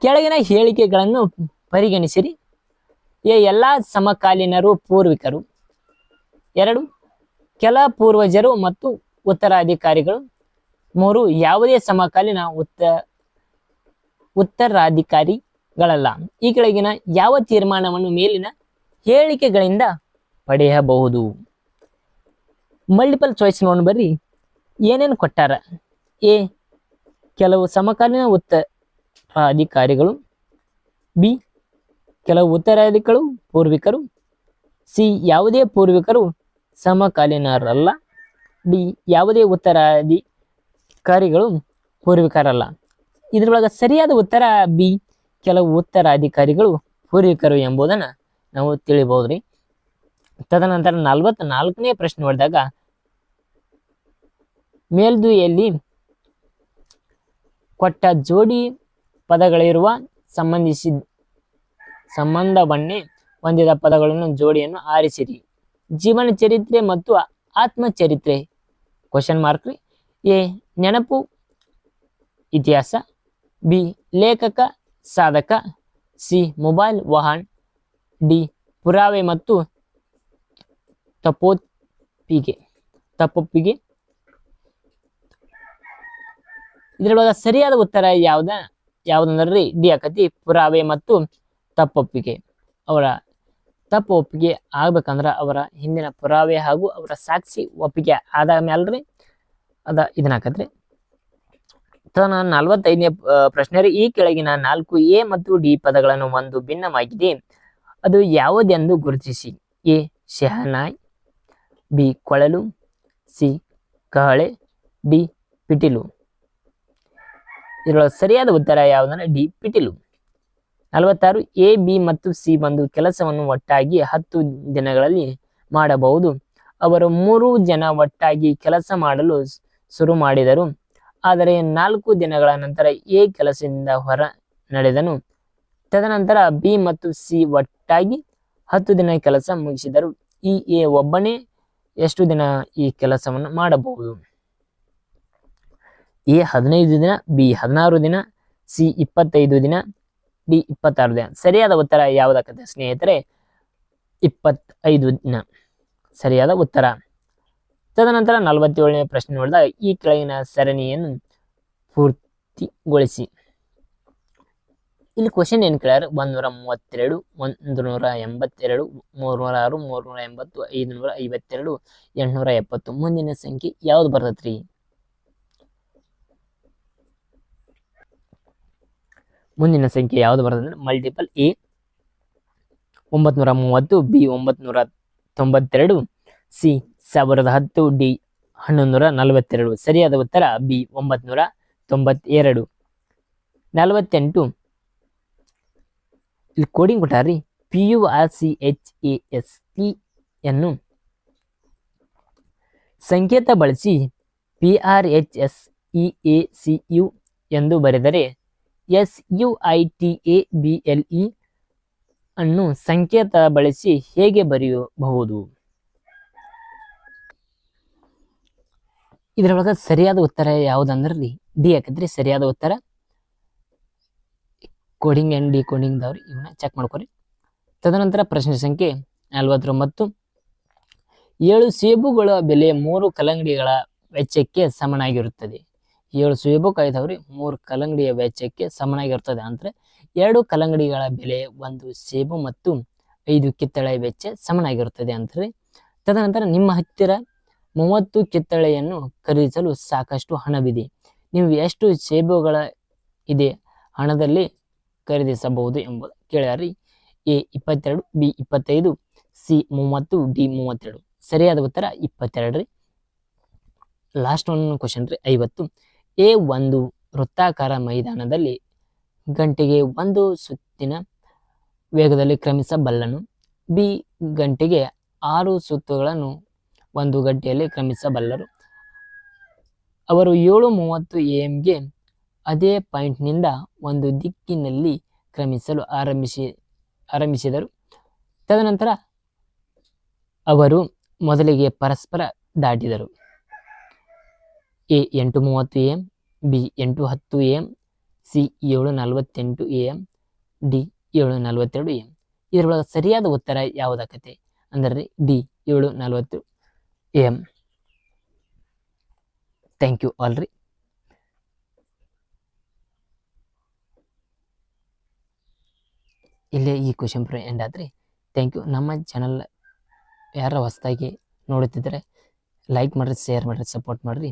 ಕೆಳಗಿನ ಹೇಳಿಕೆಗಳನ್ನು ಪರಿಗಣಿಸಿರಿ. ಎ ಎಲ್ಲಾ ಸಮಕಾಲೀನರು ಪೂರ್ವಿಕರು, 2 ಕೆಲ ಪೂರ್ವಜರು ಮತ್ತು ಉತ್ತರಾಧಿಕಾರಿಗಳು, 3 ಯಾವುದೇ ಸಮಕಾಲೀನ ಉತ್ತರಾಧಿಕಾರಿಗಳಲ್ಲ. ಈ ಕೆಳಗಿನ ಯಾವ ತೀರ್ಮಾನವನ್ನು ಮೇಲಿನ ಹೇಳಿಕೆಗಳಿಂದ ಪಡೆಯಬಹುದು? ಮಲ್ಟಿಪಲ್ ಚಾಯ್ಸ್ ನೋಡಿ ಬರ್ರಿ. ಏನೇನು ಕೊಟ್ಟಾರ? ಎ ಕೆಲವು ಸಮಕಾಲೀನ ಉತ್ತರಾಧಿಕಾರಿಗಳು, ಬಿ ಕೆಲವು ಉತ್ತರಾಧಿಕಾರಿಗಳು ಪೂರ್ವಿಕರು, ಸಿ ಯಾವುದೇ ಪೂರ್ವಿಕರು ಸಮಕಾಲೀನರಲ್ಲ, ಡಿ ಯಾವುದೇ ಉತ್ತರಾಧಿಕಾರಿಗಳು ಪೂರ್ವಿಕರಲ್ಲ. ಇದ್ರೊಳಗೆ ಸರಿಯಾದ ಉತ್ತರ ಬಿ ಕೆಲವು ಉತ್ತರಾಧಿಕಾರಿಗಳು ಪೂರ್ವಿಕರು ಎಂಬುದನ್ನು ನಾವು ತಿಳಿಬಹುದ್ರಿ. ತದನಂತರ 44ನೇ ಪ್ರಶ್ನೆ ನೋಡಿದಾಗ ಮೇಲ್ದುಯಲ್ಲಿ ಕೊಟ್ಟ ಜೋಡಿ ಪದಗಳಿರುವ ಸಂಬಂಧವನ್ನೇ ಹೊಂದಿದ ಪದಗಳನ್ನು ಜೋಡಿಯನ್ನು ಆರಿಸಿರಿ. ಜೀವನ ಚರಿತ್ರೆ ಮತ್ತು ಆತ್ಮಚರಿತ್ರೆ ಕ್ವಶನ್ ಮಾರ್ಕ್ ರೀ. ಎ ನೆನಪು ಇತಿಹಾಸ, ಬಿ ಲೇಖಕ ಸಾಧಕ, ಸಿ ಮೊಬೈಲ್ ವಾಹನ, ಡಿ ಪುರಾವೆ ಮತ್ತು ತಪ್ಪೊಪ್ಪಿಗೆ. ಇದ್ರೊಳಗೆ ಸರಿಯಾದ ಉತ್ತರ ಯಾವ್ದಂದ್ರಿ ಡಿ ಆಕತಿ ಪುರಾವೆ ಮತ್ತು ತಪ್ಪೊಪ್ಪಿಗೆ. ಅವರ ತಪ್ಪು ಒಪ್ಪಿಗೆ ಆಗ್ಬೇಕಂದ್ರ ಅವರ ಹಿಂದಿನ ಪುರಾವೆ ಹಾಗೂ ಅವರ ಸಾಕ್ಷಿ ಒಪ್ಪಿಗೆ ಆದ ಮ್ಯಾಲ್ರಿ ಇದನ್ನ ಹಾಕತ್ರಿ. 45ನೇ ಪ್ರಶ್ನೆ ರೀ. ಈ ಕೆಳಗಿನ 4 ಎ ಮತ್ತು ಡಿ ಪದಗಳನ್ನು ಒಂದು ಭಿನ್ನವಾಗಿದೆ, ಅದು ಯಾವುದೆಂದು ಗುರುತಿಸಿ. ಎ ಶೆಹನಾಯ್, ಬಿ ಕೊಳಲು, ಸಿ ಕಹಳೆ, ಡಿ ಪಿಟೀಲು. ಇದರೊಳಗೆ ಸರಿಯಾದ ಉತ್ತರ ಯಾವುದಂದ್ರೆ ಡಿ ಪಿಟೀಲು. 46 ಎ ಬಿ ಮತ್ತು ಸಿ ಒಂದು ಕೆಲಸವನ್ನು ಒಟ್ಟಾಗಿ 10 ದಿನಗಳಲ್ಲಿ ಮಾಡಬಹುದು. ಅವರು 3 ಜನ ಒಟ್ಟಾಗಿ ಕೆಲಸ ಮಾಡಲು ಶುರು ಮಾಡಿದರು, ಆದರೆ 4 ದಿನಗಳ ನಂತರ ಎ ಕೆಲಸದಿಂದ ಹೊರ ನಡೆದನು. ತದನಂತರ ಬಿ ಮತ್ತು ಸಿ ಒಟ್ಟಾಗಿ 10 ದಿನ ಕೆಲಸ ಮುಗಿಸಿದರು. ಈ ಎ ಒಬ್ಬನೇ ಎಷ್ಟು ದಿನ ಈ ಕೆಲಸವನ್ನು ಮಾಡಬಹುದು? ಎ 15 ದಿನ, ಬಿ 16 ದಿನ, ಸಿ 25 ದಿನ, ಡಿ 26 ದಿನ. ಸರಿಯಾದ ಉತ್ತರ ಯಾವುದಾಗತ್ತೆ ಸ್ನೇಹಿತರೆ? 25 ದಿನ ಸರಿಯಾದ ಉತ್ತರ. ತದನಂತರ 47ನೇ ಪ್ರಶ್ನೆ ನೋಡಿದಾಗ ಈ ಕೆಳಗಿನ ಸರಣಿಯನ್ನು ಪೂರ್ತಿಗೊಳಿಸಿ. ಇಲ್ಲಿ ಕ್ವಶನ್ ಏನ್ ಕೇಳ್ಯಾರ? 132, 182, 306, 380, 552, 870. ಮುಂದಿನ ಸಂಖ್ಯೆ ಯಾವ್ದು ಬರ್ತೈತ್ರಿ? ಮುಂದಿನ ಸಂಖ್ಯೆ ಯಾವ್ದು ಬರ್ತಂದ್ರೆ multiple A 930, B 992, C 1010, D 1142. ಸರಿಯಾದ ಉತ್ತರ ಬಿ 992. 48 ಇಲ್ಲಿ ಕೋಡಿಂಗ್ ಕೊಟ್ಟಾರ್ರಿ. PURCHASE ಯನ್ನು ಸಂಕೇತ ಬಳಸಿ PRHSEACU ಎಂದು ಬರೆದರೆ SUITABLE ಅನ್ನು ಸಂಕೇತ ಬಳಸಿ ಹೇಗೆ ಬರೆಯಬಹುದು? ಇದರೊಳಗ ಸರಿಯಾದ ಉತ್ತರ ಯಾವುದಂದ್ರಿ ಡಿ ಹಾಕಿದ್ರಿ ಸರಿಯಾದ ಉತ್ತರ. ಕೋಡಿಂಗ್ ಅಂಡ್ ಡಿಕೋಡಿಂಗ್ ದವ್ರು ಇವನ್ನ ಚೆಕ್ ಮಾಡ್ಕೊರಿ. ತದನಂತರ ಪ್ರಶ್ನೆ ಸಂಖ್ಯೆ 49. 7 ಸೇಬುಗಳ ಬೆಲೆ 3 ಕಲ್ಲಂಗಡಿಗಳ ವೆಚ್ಚಕ್ಕೆ ಸಮನಾಗಿರುತ್ತದೆ. 7 ಸೇಬು ಕಾಯ್ದವ್ರಿ 3 ಕಲ್ಲಂಗಡಿಯ ವೆಚ್ಚಕ್ಕೆ ಸಮನಾಗಿರ್ತದೆ. ಅಂದ್ರೆ 2 ಕಲ್ಲಂಗಡಿಗಳ ಬೆಲೆ 1 ಸೇಬು ಮತ್ತು 5 ಕಿತ್ತಳೆ ವೆಚ್ಚ ಸಮನಾಗಿರುತ್ತದೆ ಅಂತ್ರಿ. ತದನಂತರ ನಿಮ್ಮ ಹತ್ತಿರ 30 ಕಿತ್ತಳೆಯನ್ನು ಖರೀದಿಸಲು ಸಾಕಷ್ಟು ಹಣವಿದೆ. ನೀವು ಎಷ್ಟು ಸೇಬುಗಳ ಇದೆ ಹಣದಲ್ಲಿ ಖರೀದಿಸಬಹುದು ಎಂಬುದು ಕೇಳ್ಯಾರಿ. A 22, B 25, C 30, D 32. ಸರಿಯಾದ ಉತ್ತರ 22 ರೀ. ಲಾಸ್ಟ್ ಒನ್ ಕ್ವಶನ್ ರೀ 50. ಎ ಒಂದು ವೃತ್ತಾಕಾರ ಮೈದಾನದಲ್ಲಿ ಗಂಟೆಗೆ 1 ಸುತ್ತಿನ ವೇಗದಲ್ಲಿ ಕ್ರಮಿಸಬಲ್ಲನು. ಬಿ ಗಂಟೆಗೆ 6 ಸುತ್ತುಗಳನ್ನು 1 ಗಂಟೆಯಲ್ಲಿ ಕ್ರಮಿಸಬಲ್ಲರು. ಅವರು 7:30 AM ಅದೇ ಪಾಯಿಂಟ್ನಿಂದ ಒಂದು ದಿಕ್ಕಿನಲ್ಲಿ ಕ್ರಮಿಸಲು ಆರಂಭಿಸಿದರು. ತದನಂತರ ಅವರು ಮೊದಲಿಗೆ ಪರಸ್ಪರ ದಾಟಿದರು. A 8:30 AM, B 8:10 AM, C 7:48 AM, D 7:42 AM. ಇದರೊಳಗೆ ಸರಿಯಾದ ಉತ್ತರ ಯಾವುದಾಕತೆ ಅಂದ್ರೆ D 7:40 AM. Thank you all ರೀ. ಇಲ್ಲೇ ಈ ಕ್ವಶನ್ ಎಂಡ್ ಆದ್ರಿ. Thank you. ನಮ್ಮ ಚಾನಲ್ ಯಾರ ಹೊಸದಾಗಿ ನೋಡುತ್ತಿದ್ದರೆ ಲೈಕ್ ಮಾಡಿರಿ, ಶೇರ್ ಮಾಡಿರಿ, ಸಪೋರ್ಟ್ ಮಾಡಿರಿ,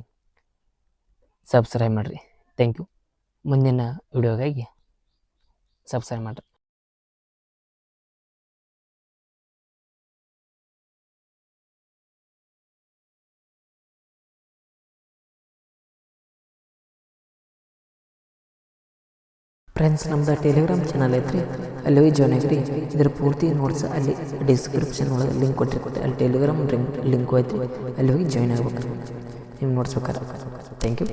ಸಬ್ಸ್ಕ್ರೈಬ್ ಮಾಡಿರಿ. Thank you. ಮುಂದಿನ ವಿಡಿಯೋಗಾಗಿ ಸಬ್ಸ್ಕ್ರೈಬ್ ಮಾಡಿರಿ. ಫ್ರೆಂಡ್ಸ್, ನಮ್ದು ಟೆಲಿಗ್ರಾಮ್ ಚಾನಲ್ ಐತ್ರಿ, ಅಲ್ಲಿ ಹೋಗಿ ಜಾಯ್ನ್ ಆಗಿರಿ. ಇದ್ರ ಪೂರ್ತಿ ನೋಟ್ಸ್ ಅಲ್ಲಿ ಡಿಸ್ಕ್ರಿಪ್ಷನ್ ಒಳಗೆ ಲಿಂಕ್ ಕೊಟ್ಟಿರ್ತಾರೆ. ಅಲ್ಲಿ ಟೆಲಿಗ್ರಾಮ್ ಲಿಂಕ್ ಹೋಯ್ತು, ಅಲ್ಲಿ ಹೋಗಿ ಜಾಯ್ನ್ ಆಗ್ಬೇಕು ನಿಮ್ಮ ನೋಟ್ಸ್ ಬೇಕಾದ್ರೆ. Thank you.